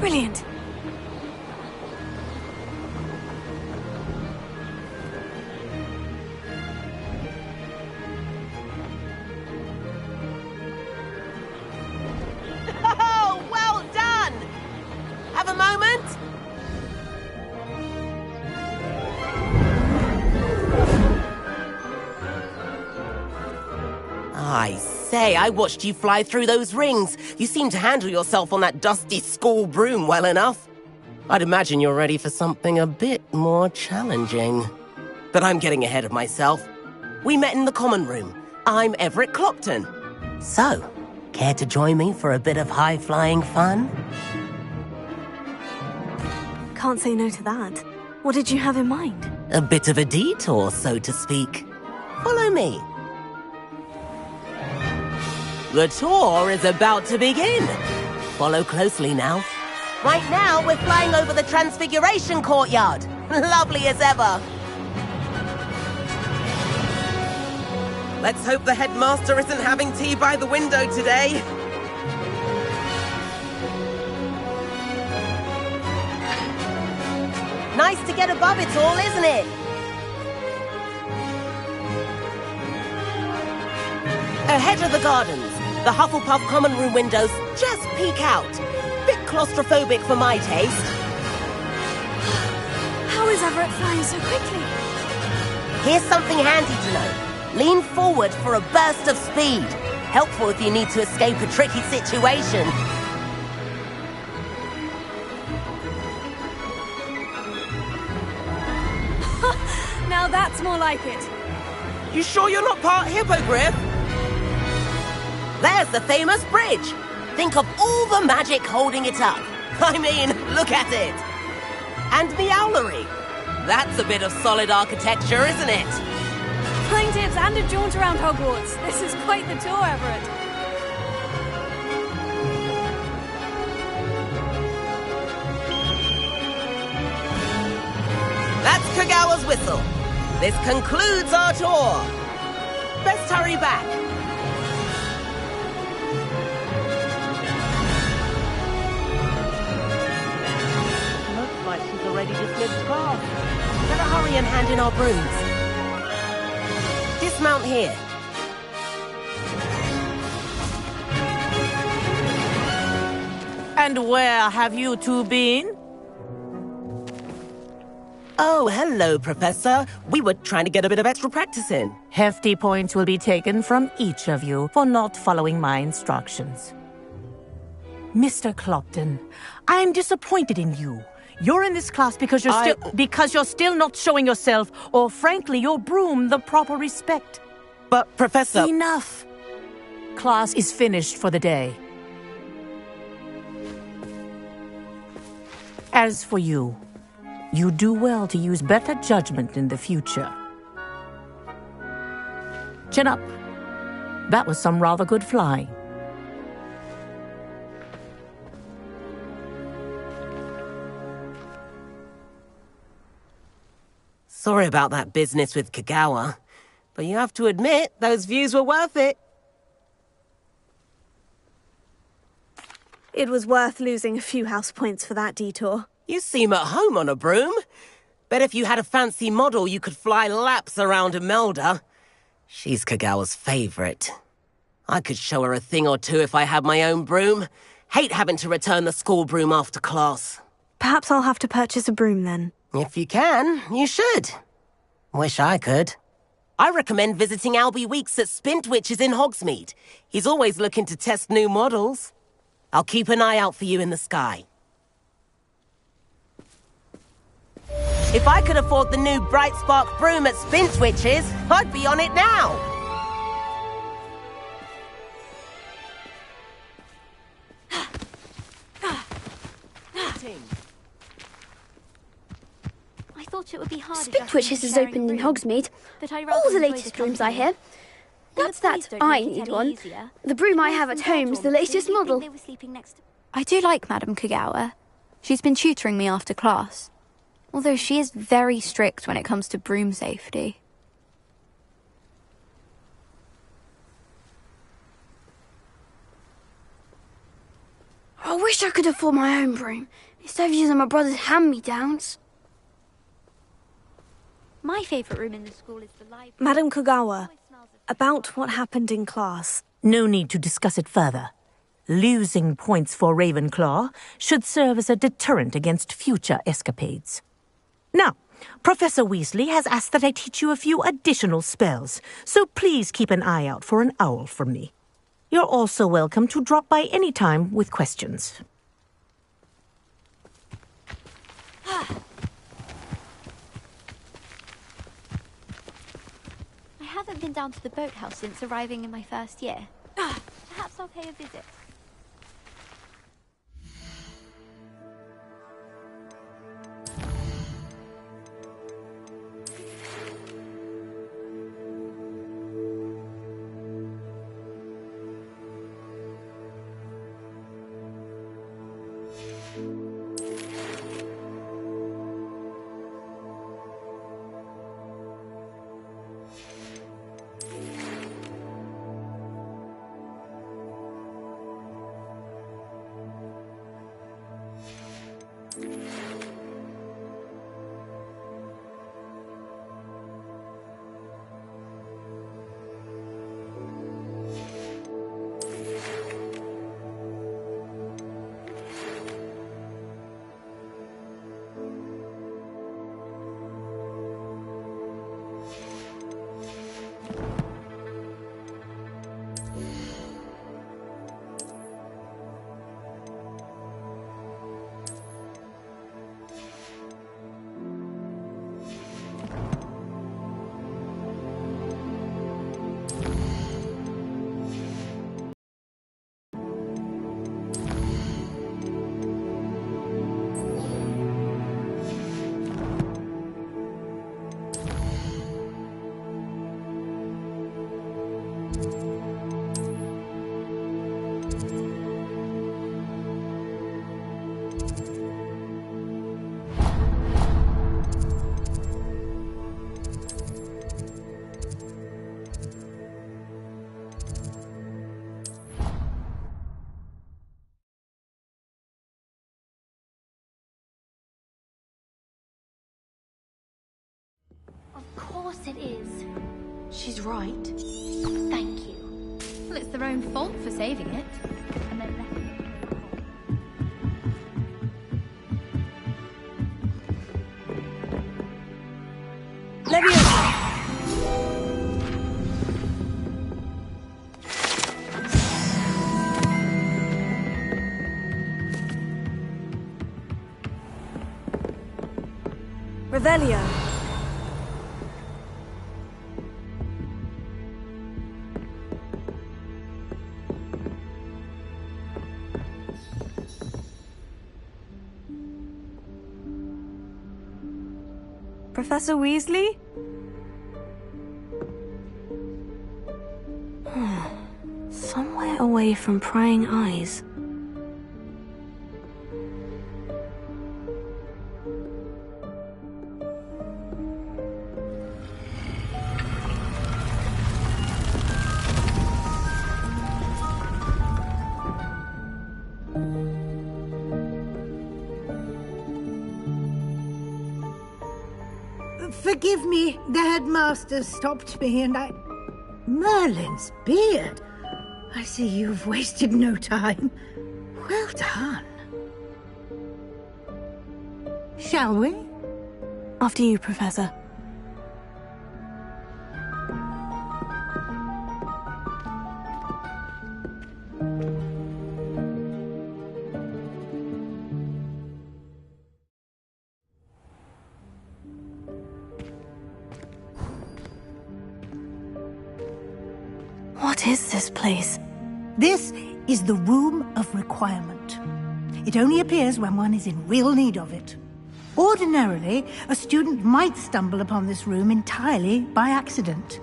Brilliant. Oh, well done! Have a moment? I say, I watched you fly through those rings. You seem to handle yourself on that dusty school broom well enough. I'd imagine you're ready for something a bit more challenging. But I'm getting ahead of myself. We met in the common room. I'm Everett Clopton. So, care to join me for a bit of high-flying fun? Can't say no to that. What did you have in mind? A bit of a detour, so to speak. Follow me. The tour is about to begin. Follow closely now. Right now, we're flying over the Transfiguration Courtyard. Lovely as ever. Let's hope the headmaster isn't having tea by the window today. Nice to get above it all, isn't it? Ahead of the gardens, the Hufflepuff common room windows just peek out. Bit claustrophobic for my taste. How is Everett flying so quickly? Here's something handy to know. Lean forward for a burst of speed. Helpful if you need to escape a tricky situation. Now that's more like it. You sure you're not part hippogriff? There's the famous bridge. Think of all the magic holding it up. I mean, look at it. And the owlery. That's a bit of solid architecture, isn't it? Flying tips and a jaunt around Hogwarts. This is quite the tour, Everett. That's Kagawa's whistle. This concludes our tour. Best hurry back. Looks like she's already dismissed class. Better hurry and hand in our brooms. Dismount here. And where have you two been? Oh, hello, Professor. We were trying to get a bit of extra practice in. Hefty points will be taken from each of you for not following my instructions. Mr. Clopton, I'm disappointed in you. You're in this class because you're still not showing yourself, or frankly, your broom the proper respect. But, Professor... Enough. Class is finished for the day. As for you, you do well to use better judgment in the future. Chin up. That was some rather good flying. Sorry about that business with Kagawa, but you have to admit, those views were worth it. It was worth losing a few house points for that detour. You seem at home on a broom. Bet if you had a fancy model, you could fly laps around Imelda. She's Kagawa's favorite. I could show her a thing or two if I had my own broom. Hate having to return the school broom after class. Perhaps I'll have to purchase a broom then. If you can, you should. Wish I could. I recommend visiting Albie Weeks at Spintwitches in Hogsmeade. He's always looking to test new models. I'll keep an eye out for you in the sky. If I could afford the new Bright Spark broom at Spintwitches, I'd be on it now. I thought it would be hard. Spintwitches is opened in Hogsmeade. All the latest brooms, I hear. That's that. I need one. The broom I have at home is the latest model. I do like Madame Kagawa. She's been tutoring me after class, although she is very strict when it comes to broom safety. I wish I could afford my own broom, instead of using my brother's hand-me-downs. My favourite room in the school is the library. Madam Kogawa, about what happened in class. No need to discuss it further. Losing points for Ravenclaw should serve as a deterrent against future escapades. Now, Professor Weasley has asked that I teach you a few additional spells, so please keep an eye out for an owl from me. You're also welcome to drop by any time with questions. I haven't been down to the boathouse since arriving in my first year. Perhaps I'll pay a visit. Of course it is. She's right. Thank you. Well, it's their own fault for saving it. And then Revelio. Professor Weasley? Somewhere away from prying eyes. Forgive me, the headmaster stopped me and I... Merlin's beard! I see you've wasted no time. Well done. Shall we? After you, Professor. What is this place? This is the Room of Requirement. It only appears when one is in real need of it. Ordinarily, a student might stumble upon this room entirely by accident.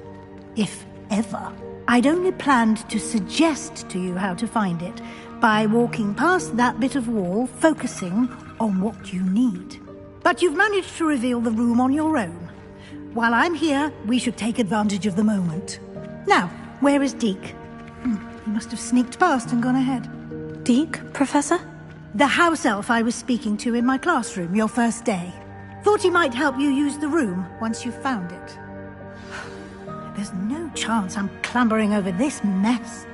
If ever. I'd only planned to suggest to you how to find it by walking past that bit of wall, focusing on what you need. But you've managed to reveal the room on your own. While I'm here, we should take advantage of the moment. Now, where is Deke? He must have sneaked past and gone ahead. Deke, Professor? The house elf I was speaking to in my classroom your first day. Thought he might help you use the room once you found it. There's no chance I'm clambering over this mess.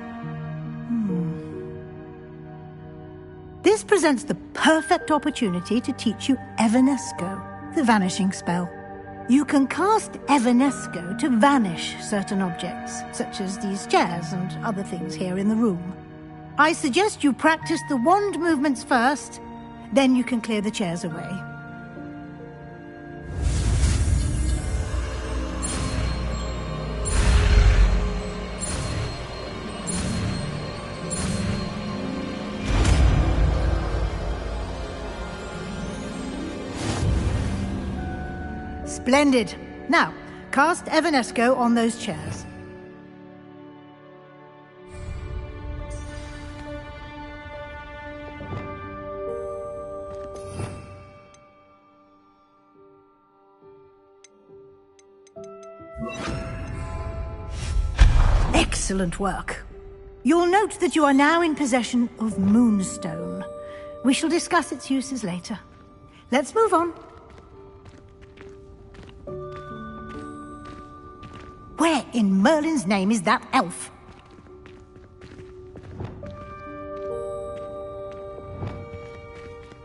This presents the perfect opportunity to teach you Evanesco, the vanishing spell. You can cast Evanesco to vanish certain objects, such as these chairs and other things here in the room. I suggest you practice the wand movements first, then you can clear the chairs away. Splendid. Now, cast Evanesco on those chairs. Excellent work. You'll note that you are now in possession of Moonstone. We shall discuss its uses later. Let's move on. Where in Merlin's name is that elf?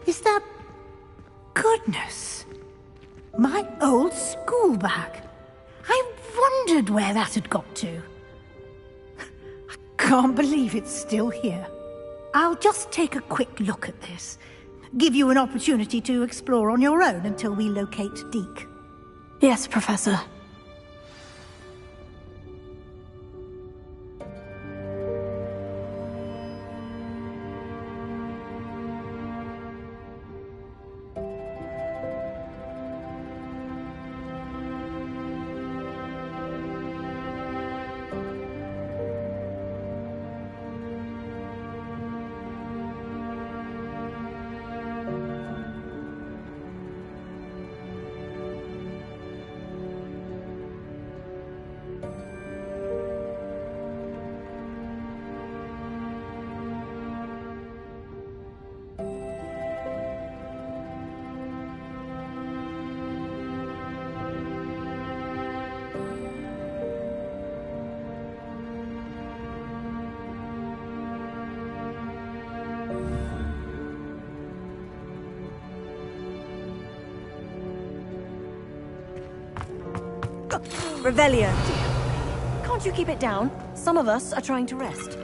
Is that... Goodness! My old school bag. I wondered where that had got to. I can't believe it's still here. I'll just take a quick look at this. Give you an opportunity to explore on your own until we locate Deke. Yes, Professor. Revelio. Can't you keep it down? Some of us are trying to rest.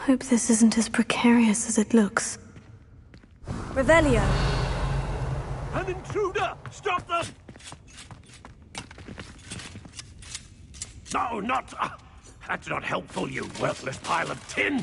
Hope this isn't as precarious as it looks. Revelio. An intruder! Stop them! No, not... that's not helpful, you worthless pile of tin!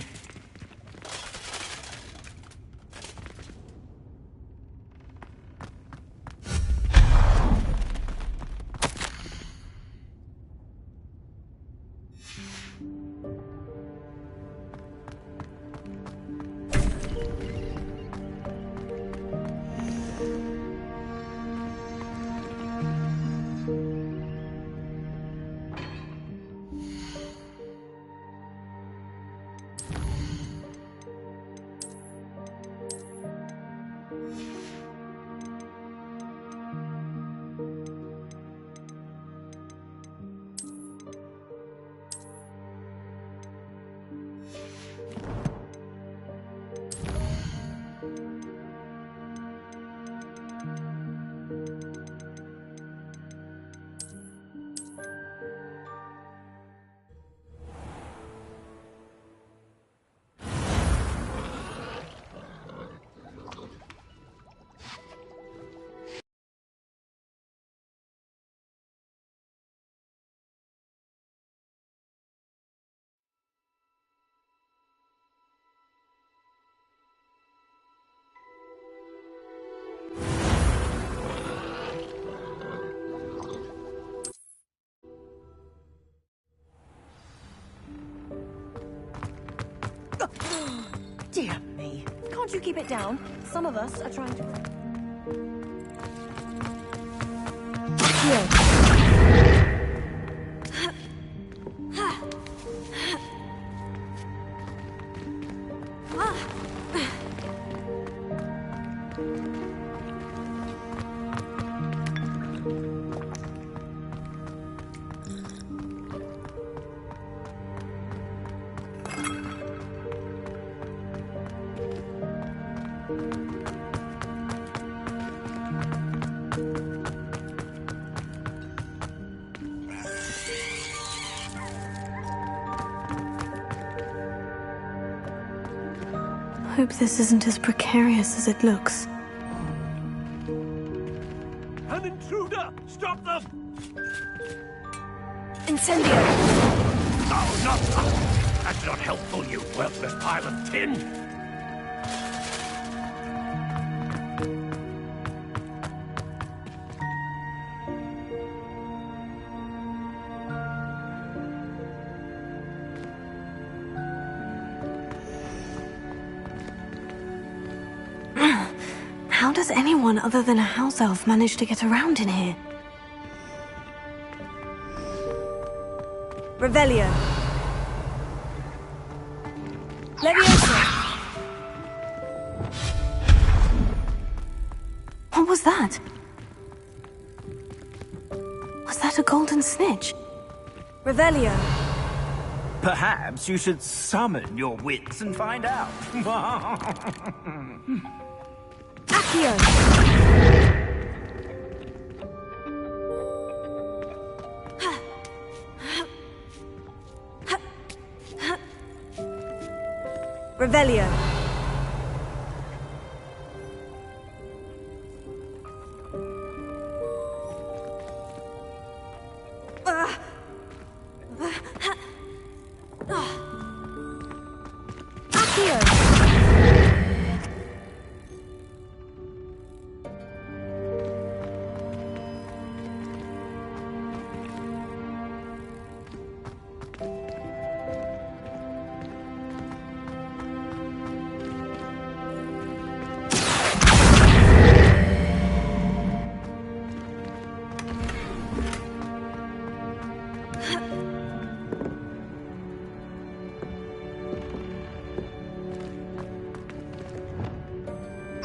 Dear me. Can't you keep it down? Some of us are trying to... Hope this isn't as precarious as it looks. An intruder! Stop them! Incendio! No, not that! That's not helpful, you worthless pile of tin! How does anyone other than a house elf manage to get around in here? Revelio. Leviosa. What was that? Was that a golden snitch? Revelio. Perhaps you should summon your wits and find out. Accio. Revelio.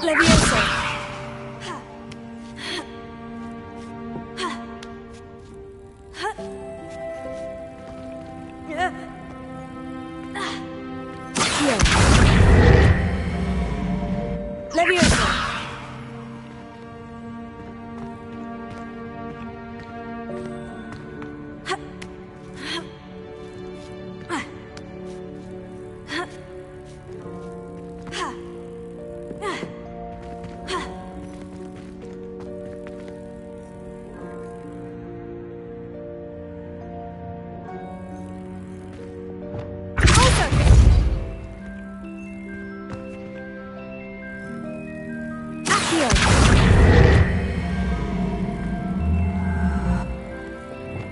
Leviosa.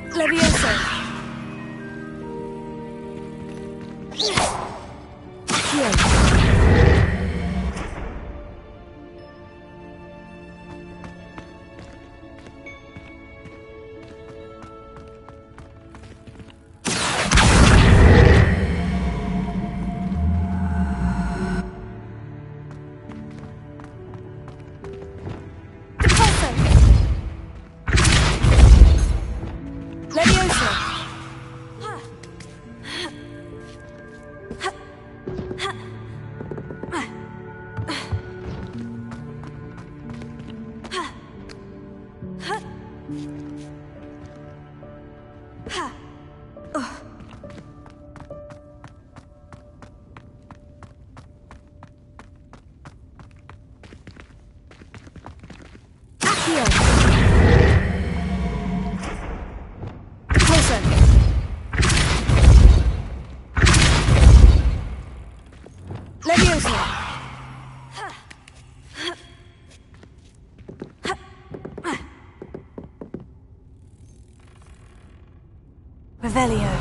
Leviosa. Leviosa. Revelio.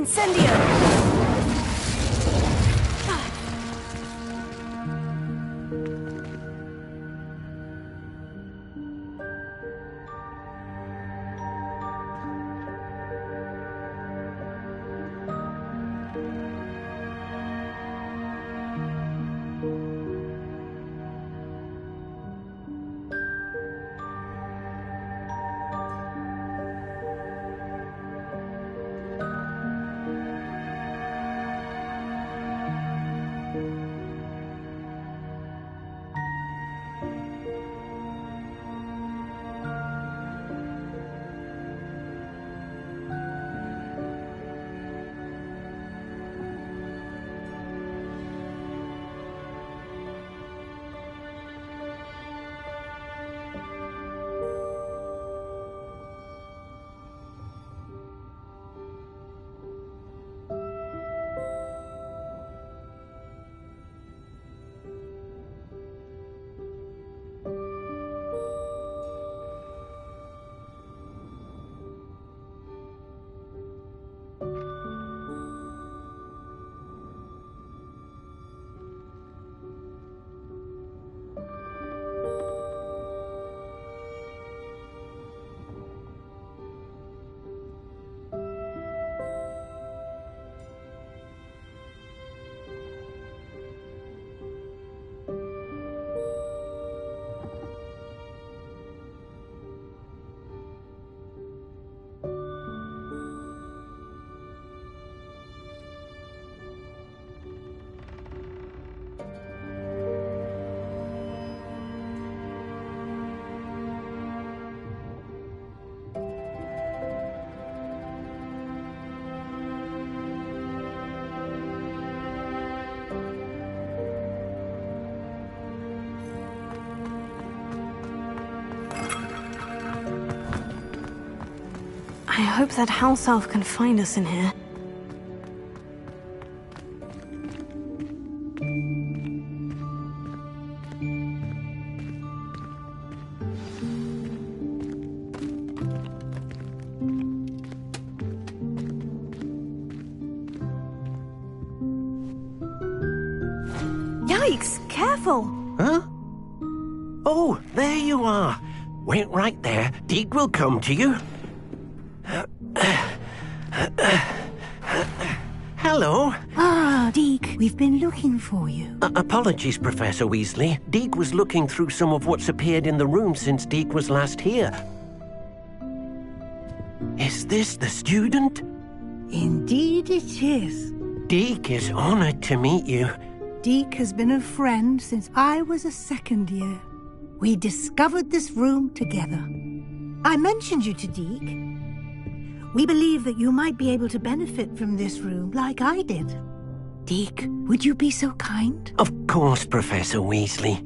Incendio! I hope that house elf can find us in here. Yikes! Careful! Huh? Oh, there you are. Wait right there. Deke will come to you. Hello. Ah, Deke, we've been looking for you. Apologies, Professor Weasley. Deke was looking through some of what's appeared in the room since Deke was last here. Is this the student? Indeed it is. Deke is honored to meet you. Deke has been a friend since I was a second year. We discovered this room together. I mentioned you to Deke. We believe that you might be able to benefit from this room like I did. Deke, would you be so kind? Of course, Professor Weasley.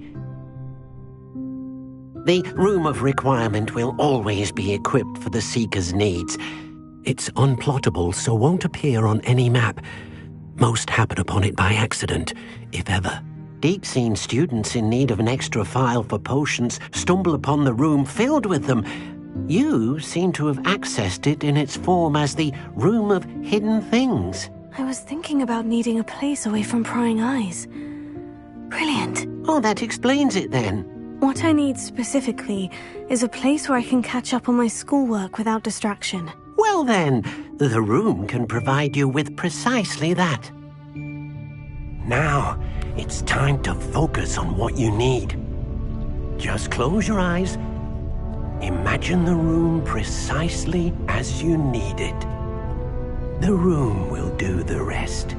The Room of Requirement will always be equipped for the Seeker's needs. It's unplottable, so won't appear on any map. Most happen upon it by accident, if ever. Deke's seen students in need of an extra file for potions stumble upon the room filled with them. You seem to have accessed it in its form as the Room of Hidden Things. I was thinking about needing a place away from prying eyes. Brilliant. Oh, that explains it then. What I need specifically is a place where I can catch up on my schoolwork without distraction. Well then, the room can provide you with precisely that. Now, it's time to focus on what you need. Just close your eyes. Imagine the room precisely as you need it. The room will do the rest.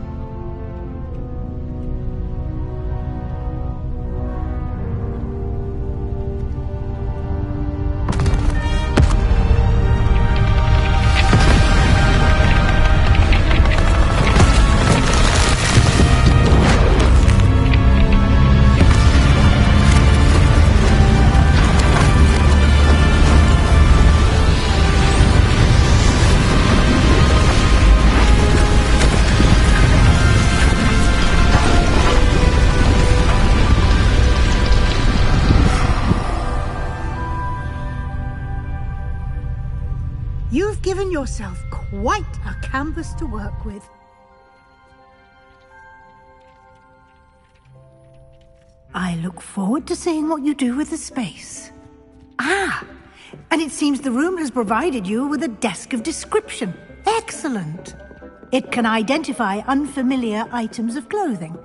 You've given yourself quite a canvas to work with. I look forward to seeing what you do with the space. Ah, and it seems the room has provided you with a desk of description. Excellent. It can identify unfamiliar items of clothing.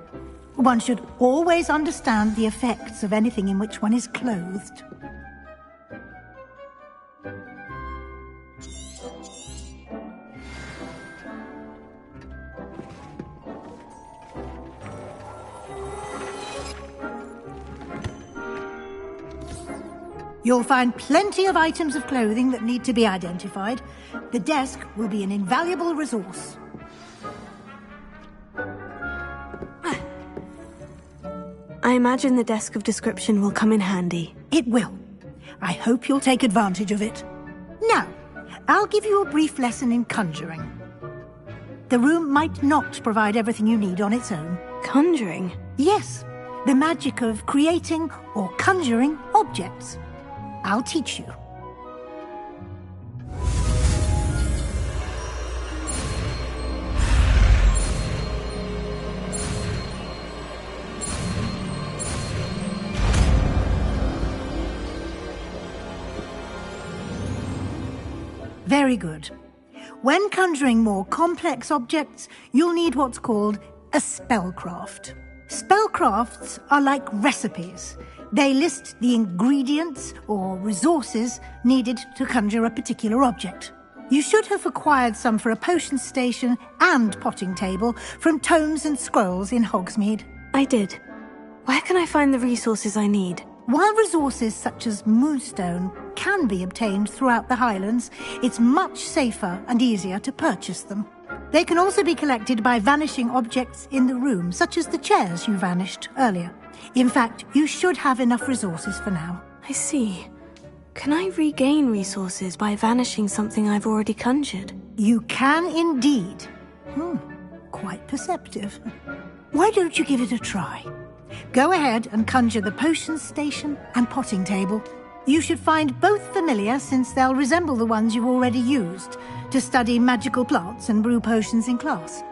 One should always understand the effects of anything in which one is clothed. You'll find plenty of items of clothing that need to be identified. The desk will be an invaluable resource. I imagine the desk of description will come in handy. It will. I hope you'll take advantage of it. Now, I'll give you a brief lesson in conjuring. The room might not provide everything you need on its own. Conjuring? Yes, the magic of creating or conjuring objects. I'll teach you. Very good. When conjuring more complex objects, you'll need what's called a spellcraft. Spellcrafts are like recipes. They list the ingredients or resources needed to conjure a particular object. You should have acquired some for a potion station and potting table from tomes and scrolls in Hogsmeade. I did. Where can I find the resources I need? While resources such as moonstone can be obtained throughout the Highlands, it's much safer and easier to purchase them. They can also be collected by vanishing objects in the room, such as the chairs you vanished earlier. In fact, you should have enough resources for now. I see. Can I regain resources by vanishing something I've already conjured? You can indeed. Quite perceptive. Why don't you give it a try? Go ahead and conjure the potion station and potting table. You should find both familiar, since they'll resemble the ones you've already used to study magical plants and brew potions in class.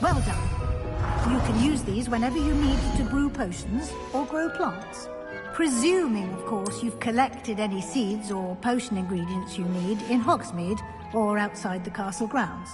Well done. You can use these whenever you need to brew potions or grow plants. Presuming, of course, you've collected any seeds or potion ingredients you need in Hogsmeade or outside the castle grounds.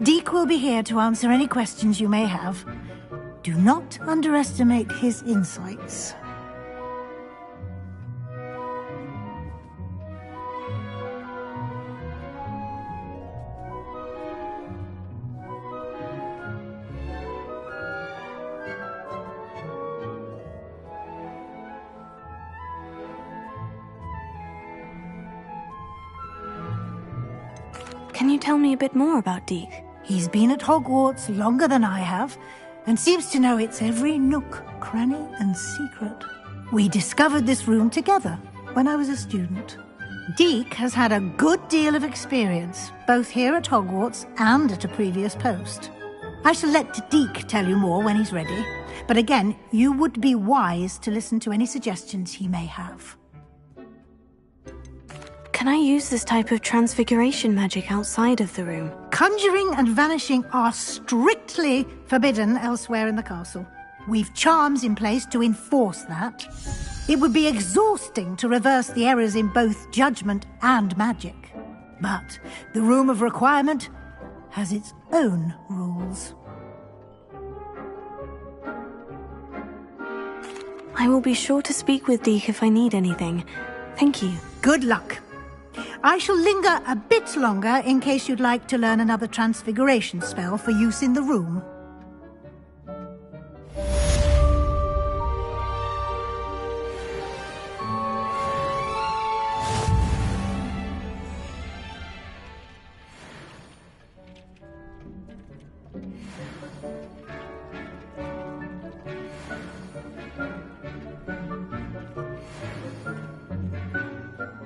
Deke will be here to answer any questions you may have. Do not underestimate his insights. Can you tell me a bit more about Deke? He's been at Hogwarts longer than I have, and seems to know its every nook, cranny, and secret. We discovered this room together when I was a student. Deke has had a good deal of experience, both here at Hogwarts and at a previous post. I shall let Deke tell you more when he's ready, but again, you would be wise to listen to any suggestions he may have. Can I use this type of transfiguration magic outside of the room? Conjuring and vanishing are strictly forbidden elsewhere in the castle. We've charms in place to enforce that. It would be exhausting to reverse the errors in both judgment and magic. But the Room of Requirement has its own rules. I will be sure to speak with Deke if I need anything. Thank you. Good luck. I shall linger a bit longer in case you'd like to learn another transfiguration spell for use in the room.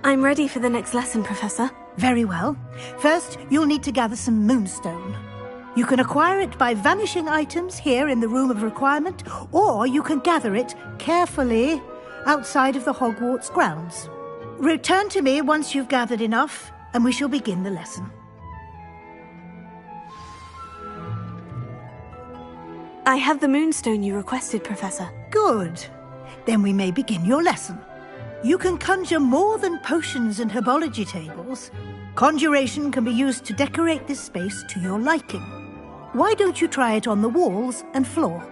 I'm ready for the next lesson, Professor. Very well. First, you'll need to gather some moonstone. You can acquire it by vanishing items here in the Room of Requirement, or you can gather it carefully outside of the Hogwarts grounds. Return to me once you've gathered enough, and we shall begin the lesson. I have the moonstone you requested, Professor. Good. Then we may begin your lesson. You can conjure more than potions and herbology tables. Conjuration can be used to decorate this space to your liking. Why don't you try it on the walls and floor?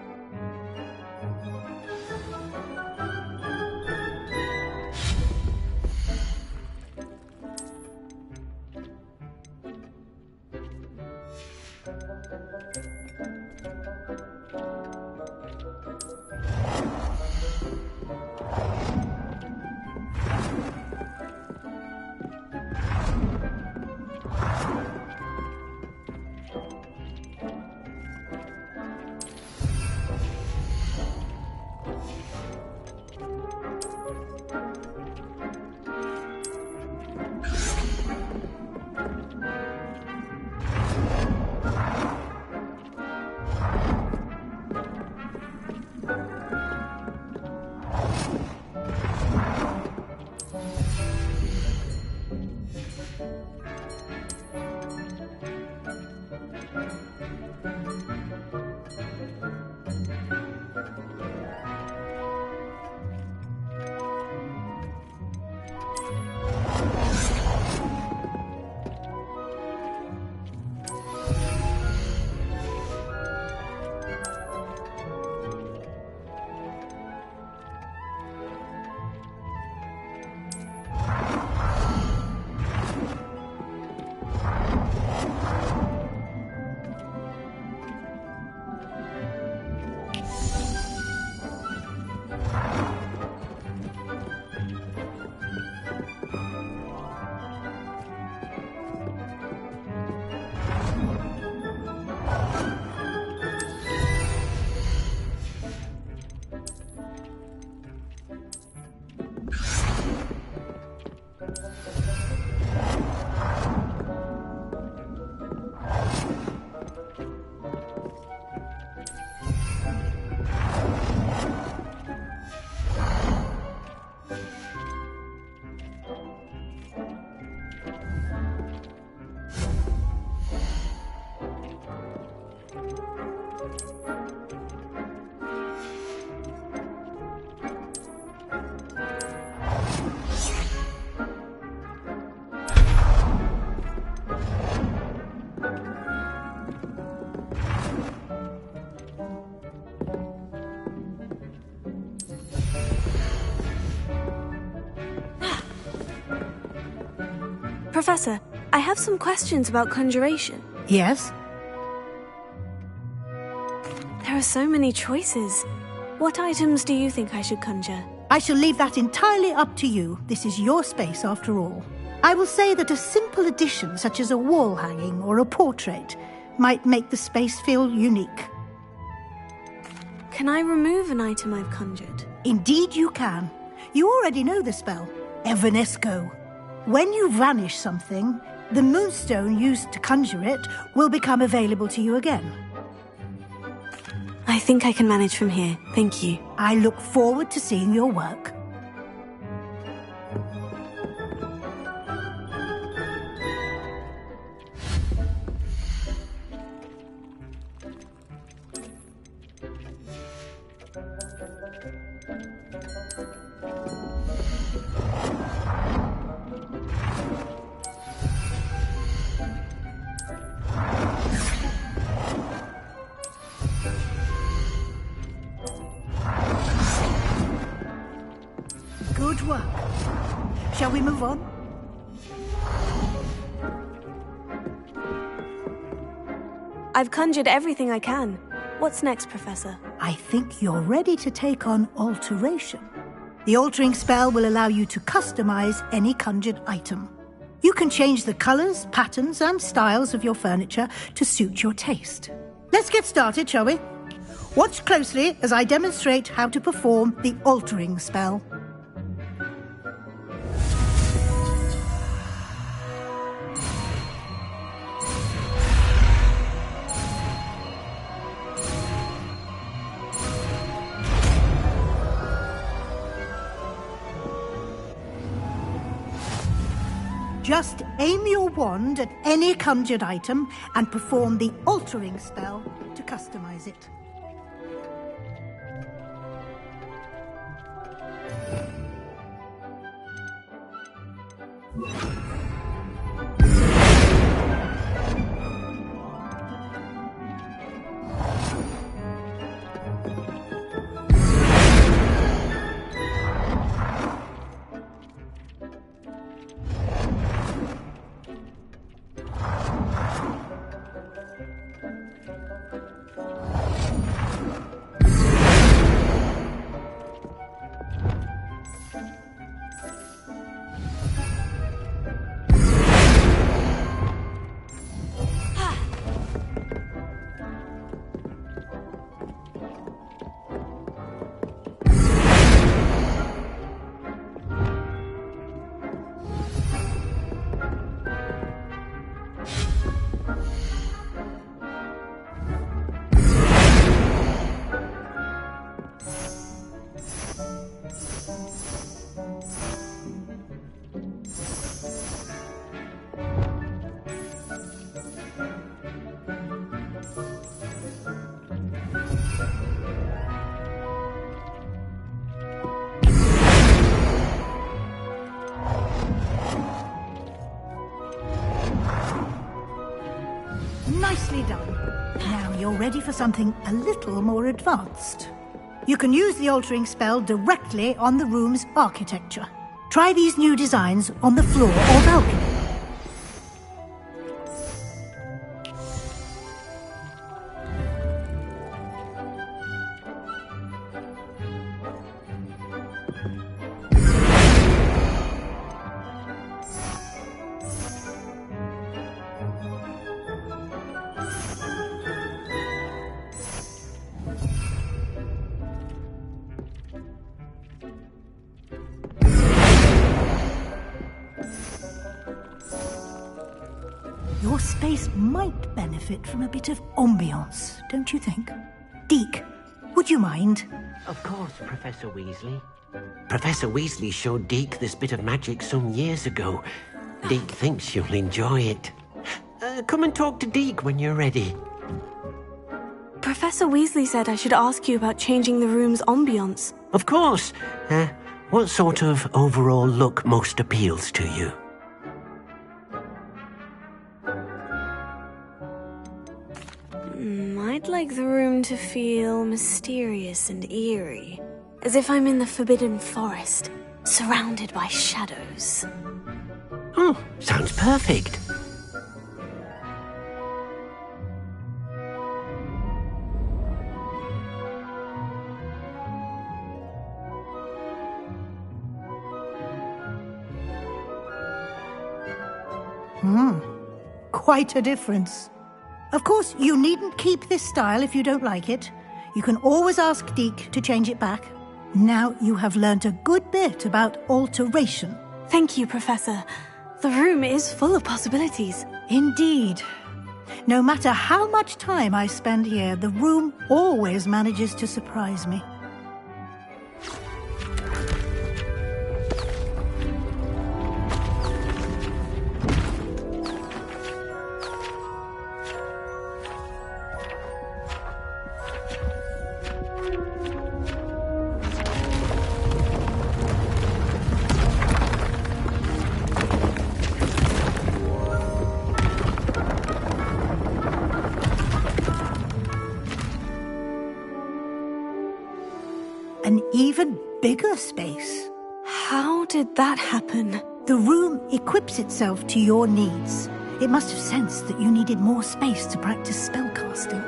Professor, I have some questions about conjuration. Yes? There are so many choices. What items do you think I should conjure? I shall leave that entirely up to you. This is your space after all. I will say that a simple addition such as a wall hanging or a portrait might make the space feel unique. Can I remove an item I've conjured? Indeed you can. You already know the spell, Evanesco. When you vanish something, the moonstone used to conjure it will become available to you again. I think I can manage from here. Thank you. I look forward to seeing your work. Good work. Shall we move on? I've conjured everything I can. What's next, Professor? I think you're ready to take on alteration. The altering spell will allow you to customize any conjured item. You can change the colors, patterns, and styles of your furniture to suit your taste. Let's get started, shall we? Watch closely as I demonstrate how to perform the altering spell. Just aim your wand at any conjured item and perform the altering spell to customize it. Nicely done. Now you're ready for something a little more advanced. You can use the altering spell directly on the room's architecture. Try these new designs on the floor or balcony. Your space might benefit from a bit of ambiance, don't you think? Deke, would you mind? Of course, Professor Weasley. Professor Weasley showed Deke this bit of magic some years ago. Deke thinks you'll enjoy it. Come and talk to Deke when you're ready. Professor Weasley said I should ask you about changing the room's ambiance. Of course. What sort of overall look most appeals to you? I'd like the room to feel mysterious and eerie, as if I'm in the Forbidden Forest, surrounded by shadows. Sounds perfect. Quite a difference. Of course, you needn't keep this style if you don't like it. You can always ask Deke to change it back. Now you have learnt a good bit about alteration. Thank you, Professor. The room is full of possibilities. Indeed. No matter how much time I spend here, the room always manages to surprise me. An even bigger space. How did that happen? The room equips itself to your needs. It must have sensed that you needed more space to practice spellcasting.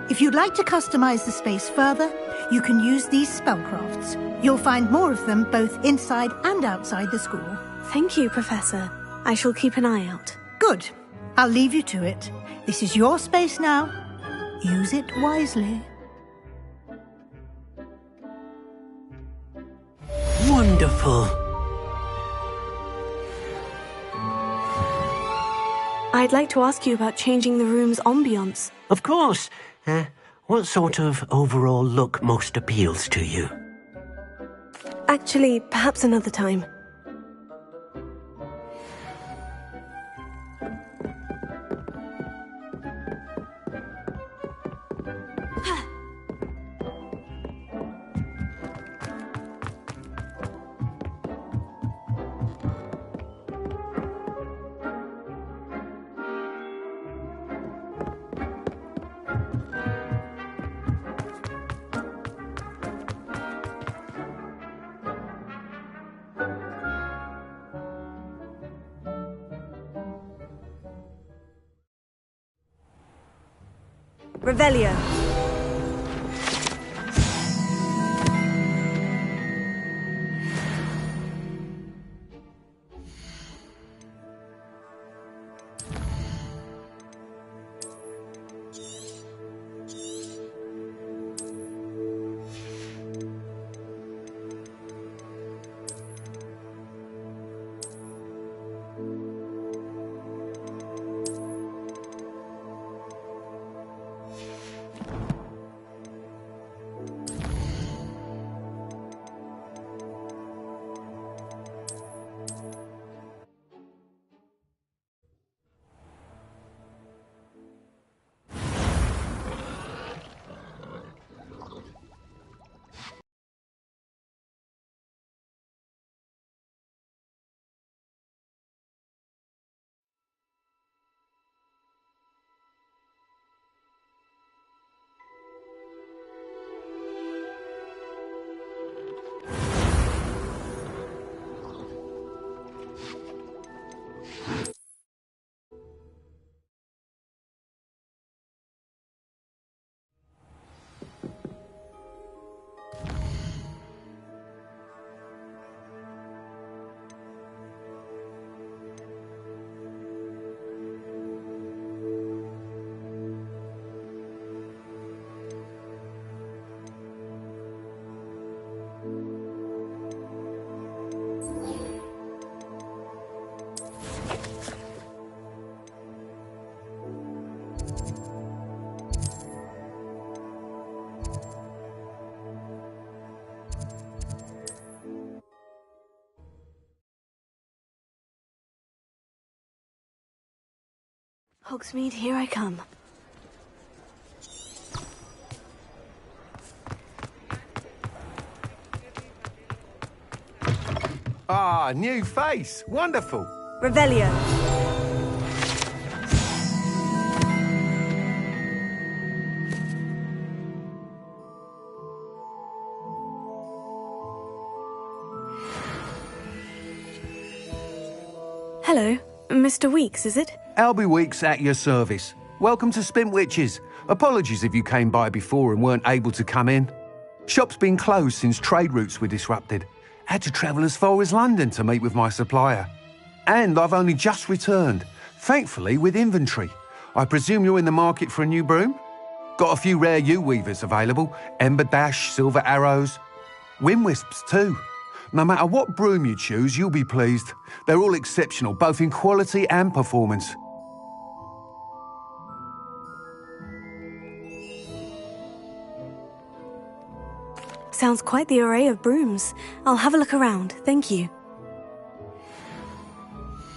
If you'd like to customize the space further, you can use these spellcrafts. You'll find more of them both inside and outside the school. Thank you, Professor. I shall keep an eye out. Good. I'll leave you to it. This is your space now. Use it wisely. Wonderful. I'd like to ask you about changing the room's ambience. Of course. What sort of overall look most appeals to you? Actually, perhaps another time. Revelio. Hogsmeade, here I come. Ah, new face. Wonderful. Revelio. Hello, Mr. Weeks, is it? Albie Weeks at your service. Welcome to Spintwitches. Apologies if you came by before and weren't able to come in. Shop's been closed since trade routes were disrupted. Had to travel as far as London to meet with my supplier. And I've only just returned, thankfully with inventory. I presume you're in the market for a new broom? Got a few rare U-weavers available. Ember Dash, Silver Arrows. Wind Wisps too. No matter what broom you choose, you'll be pleased. They're all exceptional, both in quality and performance. Sounds quite the array of brooms. I'll have a look around, thank you.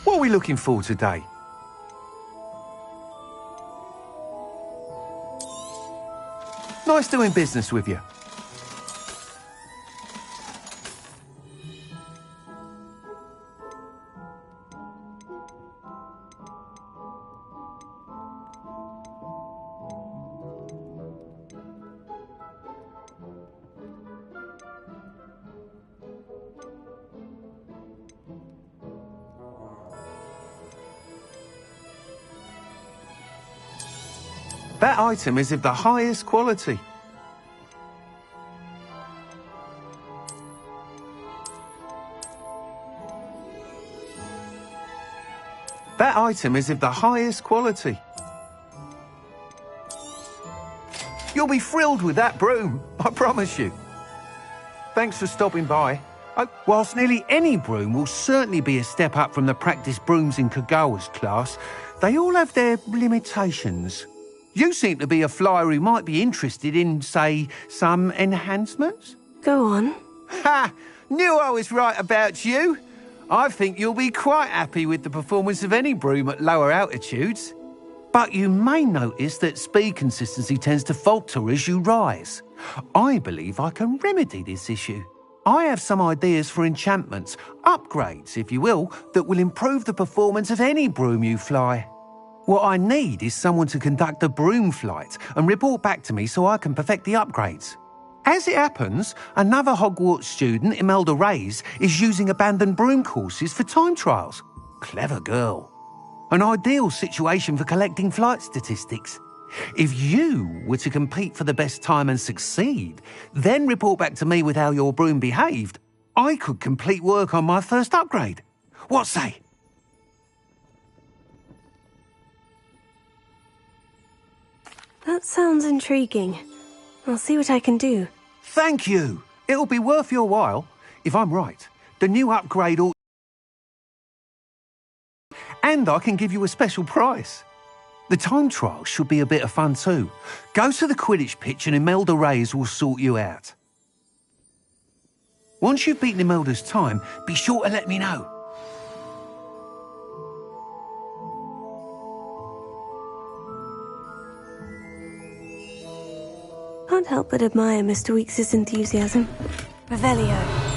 What are we looking for today? Nice doing business with you. That item is of the highest quality. That item is of the highest quality. You'll be thrilled with that broom, I promise you. Thanks for stopping by. Whilst nearly any broom will certainly be a step up from the practice brooms in Kagawa's class, they all have their limitations. You seem to be a flyer who might be interested in, say, some enhancements? Go on. Ha! Knew I was right about you. I think you'll be quite happy with the performance of any broom at lower altitudes. But you may notice that speed consistency tends to falter as you rise. I believe I can remedy this issue. I have some ideas for enchantments, upgrades, if you will, that will improve the performance of any broom you fly. What I need is someone to conduct a broom flight and report back to me so I can perfect the upgrades. As it happens, another Hogwarts student, Imelda Reyes, is using abandoned broom courses for time trials. Clever girl. An ideal situation for collecting flight statistics. If you were to compete for the best time and succeed, then report back to me with how your broom behaved, I could complete work on my first upgrade. What say? That sounds intriguing. I'll see what I can do. Thank you. It'll be worth your while. If I'm right, the new upgrade ought... And I can give you a special price. The time trial should be a bit of fun too. Go to the Quidditch pitch and Imelda Reyes will sort you out. Once you've beaten Imelda's time, be sure to let me know. Can't help but admire Mr. Weeks' enthusiasm. Revelio.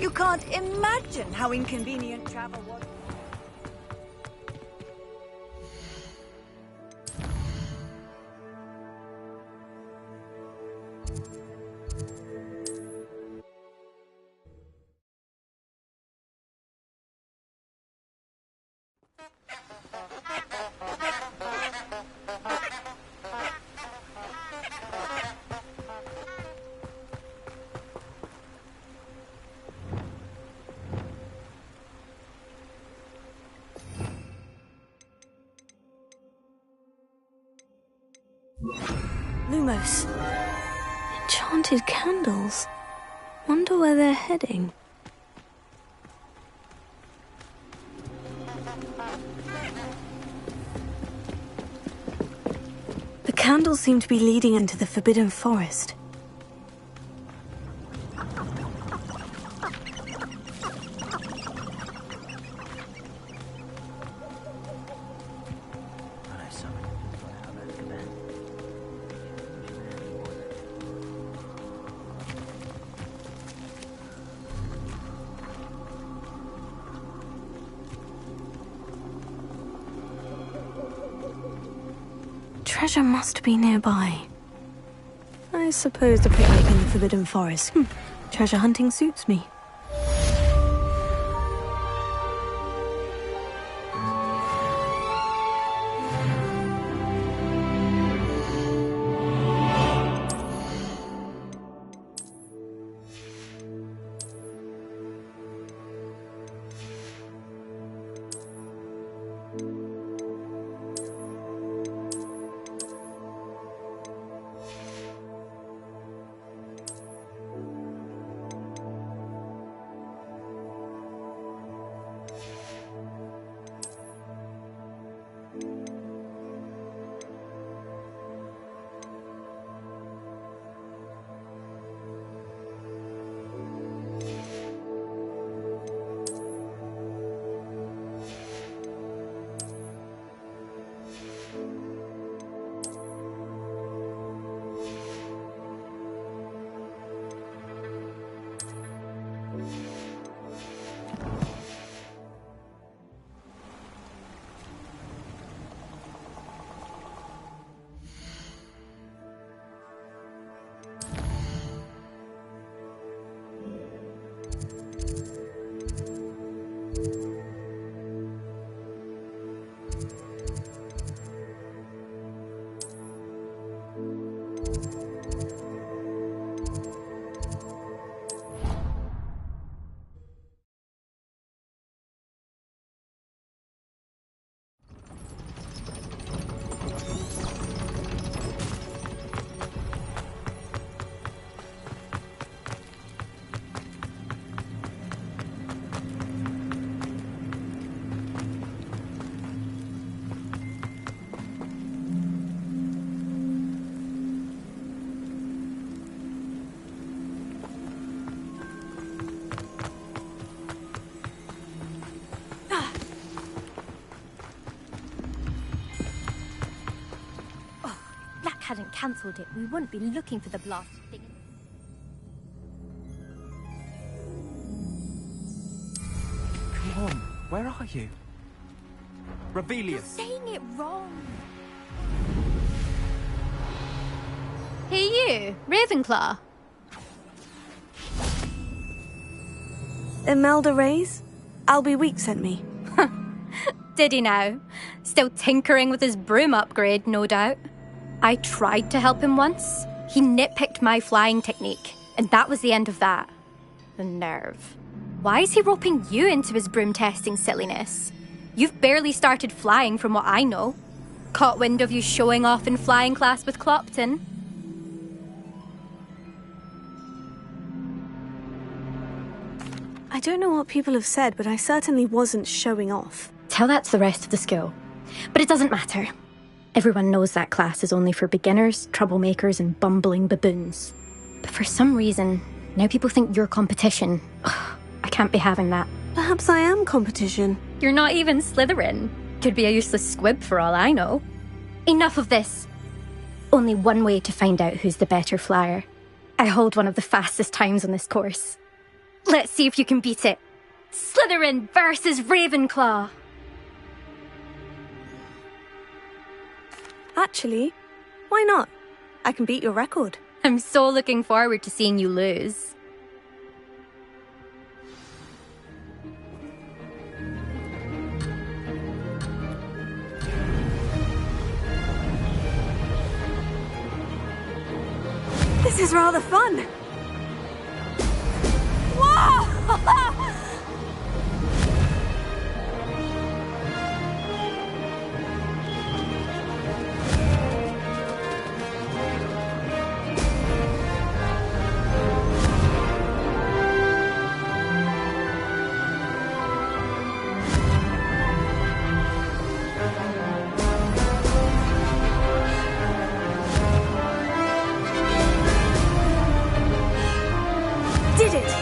You can't imagine how inconvenient travel was. Lumos. Enchanted candles. Wonder where they're heading. The candles seem to be leading into the Forbidden Forest. Treasure must be nearby. I suppose a picnic in the Forbidden Forest. Treasure hunting suits me. Hadn't cancelled it, we wouldn't be looking for the blasted thing. Come on, where are you? You're Rebellion. saying it wrong. Hey you, Ravenclaw. Imelda Reyes? Albie Week sent me. Did he now? Still tinkering with his broom upgrade, no doubt. I tried to help him once. He nitpicked my flying technique, and that was the end of that. The nerve. Why is he roping you into his broom testing silliness? You've barely started flying from what I know. Caught wind of you showing off in flying class with Clopton. I don't know what people have said, but I certainly wasn't showing off. Tell that to the rest of the school. But it doesn't matter. Everyone knows that class is only for beginners, troublemakers, and bumbling baboons. But for some reason, now people think you're competition. Ugh, I can't be having that. Perhaps I am competition. You're not even Slytherin. Could be a useless squib for all I know. Enough of this. Only one way to find out who's the better flyer. I hold one of the fastest times on this course. Let's see if you can beat it. Slytherin versus Ravenclaw. Actually, why not? I can beat your record. I'm so looking forward to seeing you lose. This is rather fun. Whoa! Did it!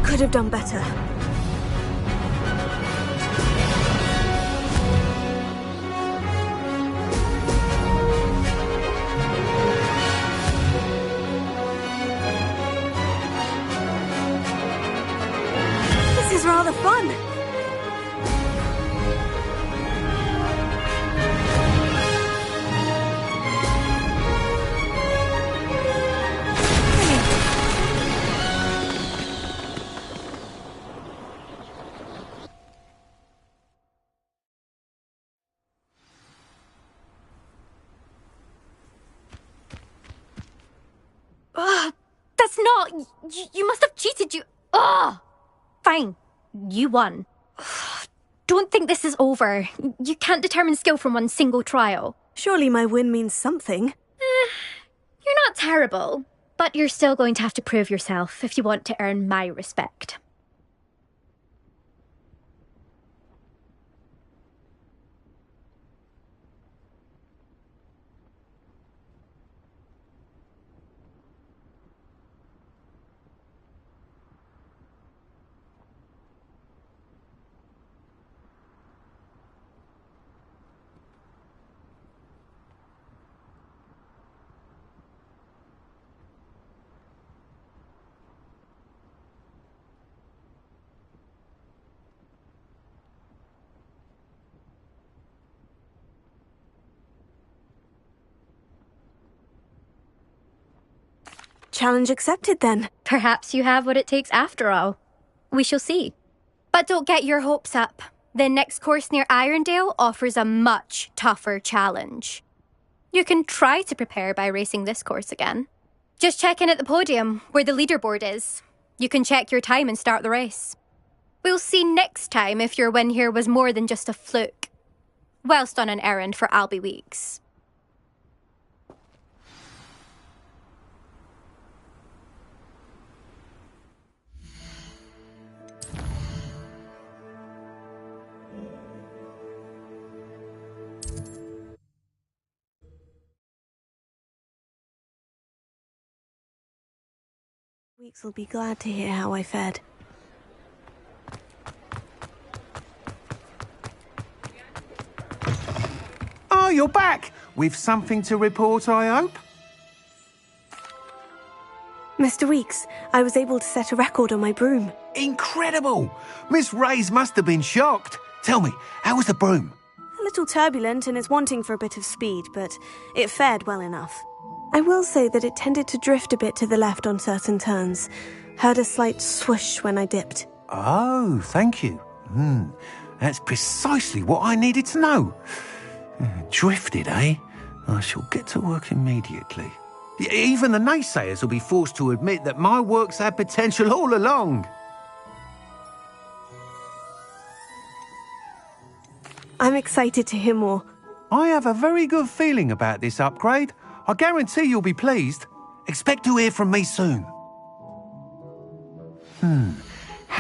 Could have done better. This is rather fun. That's not... You must have cheated, you... Ugh! Fine. You won. Don't think this is over. You can't determine skill from one single trial. Surely my win means something. You're not terrible, but you're still going to have to prove yourself if you want to earn my respect. Challenge accepted, then. Perhaps you have what it takes after all. We shall see. But don't get your hopes up. The next course near Irondale offers a much tougher challenge. You can try to prepare by racing this course again. Just check in at the podium, where the leaderboard is. You can check your time and start the race. We'll see next time if your win here was more than just a fluke. Whilst on an errand for Albie Weeks. Weeks will be glad to hear how I fared. Oh, you're back! With something to report, I hope? Mr. Weeks, I was able to set a record on my broom. Incredible! Miss Reyes must have been shocked. Tell me, how was the broom? A little turbulent and is wanting for a bit of speed, but it fared well enough. I will say that it tended to drift a bit to the left on certain turns. Heard a slight swoosh when I dipped. Oh, thank you. That's precisely what I needed to know. Drifted, eh? I shall get to work immediately. Even the naysayers will be forced to admit that my work's had potential all along. I'm excited to hear more. I have a very good feeling about this upgrade. I guarantee you'll be pleased. Expect to hear from me soon.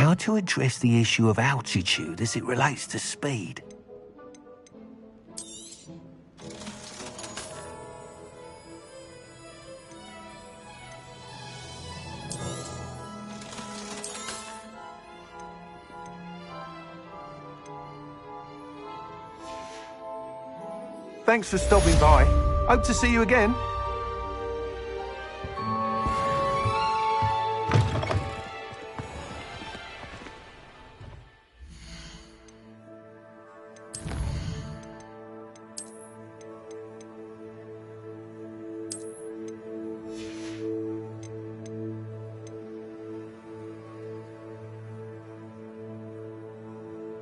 How to address the issue of altitude as it relates to speed? Thanks for stopping by. Hope to see you again.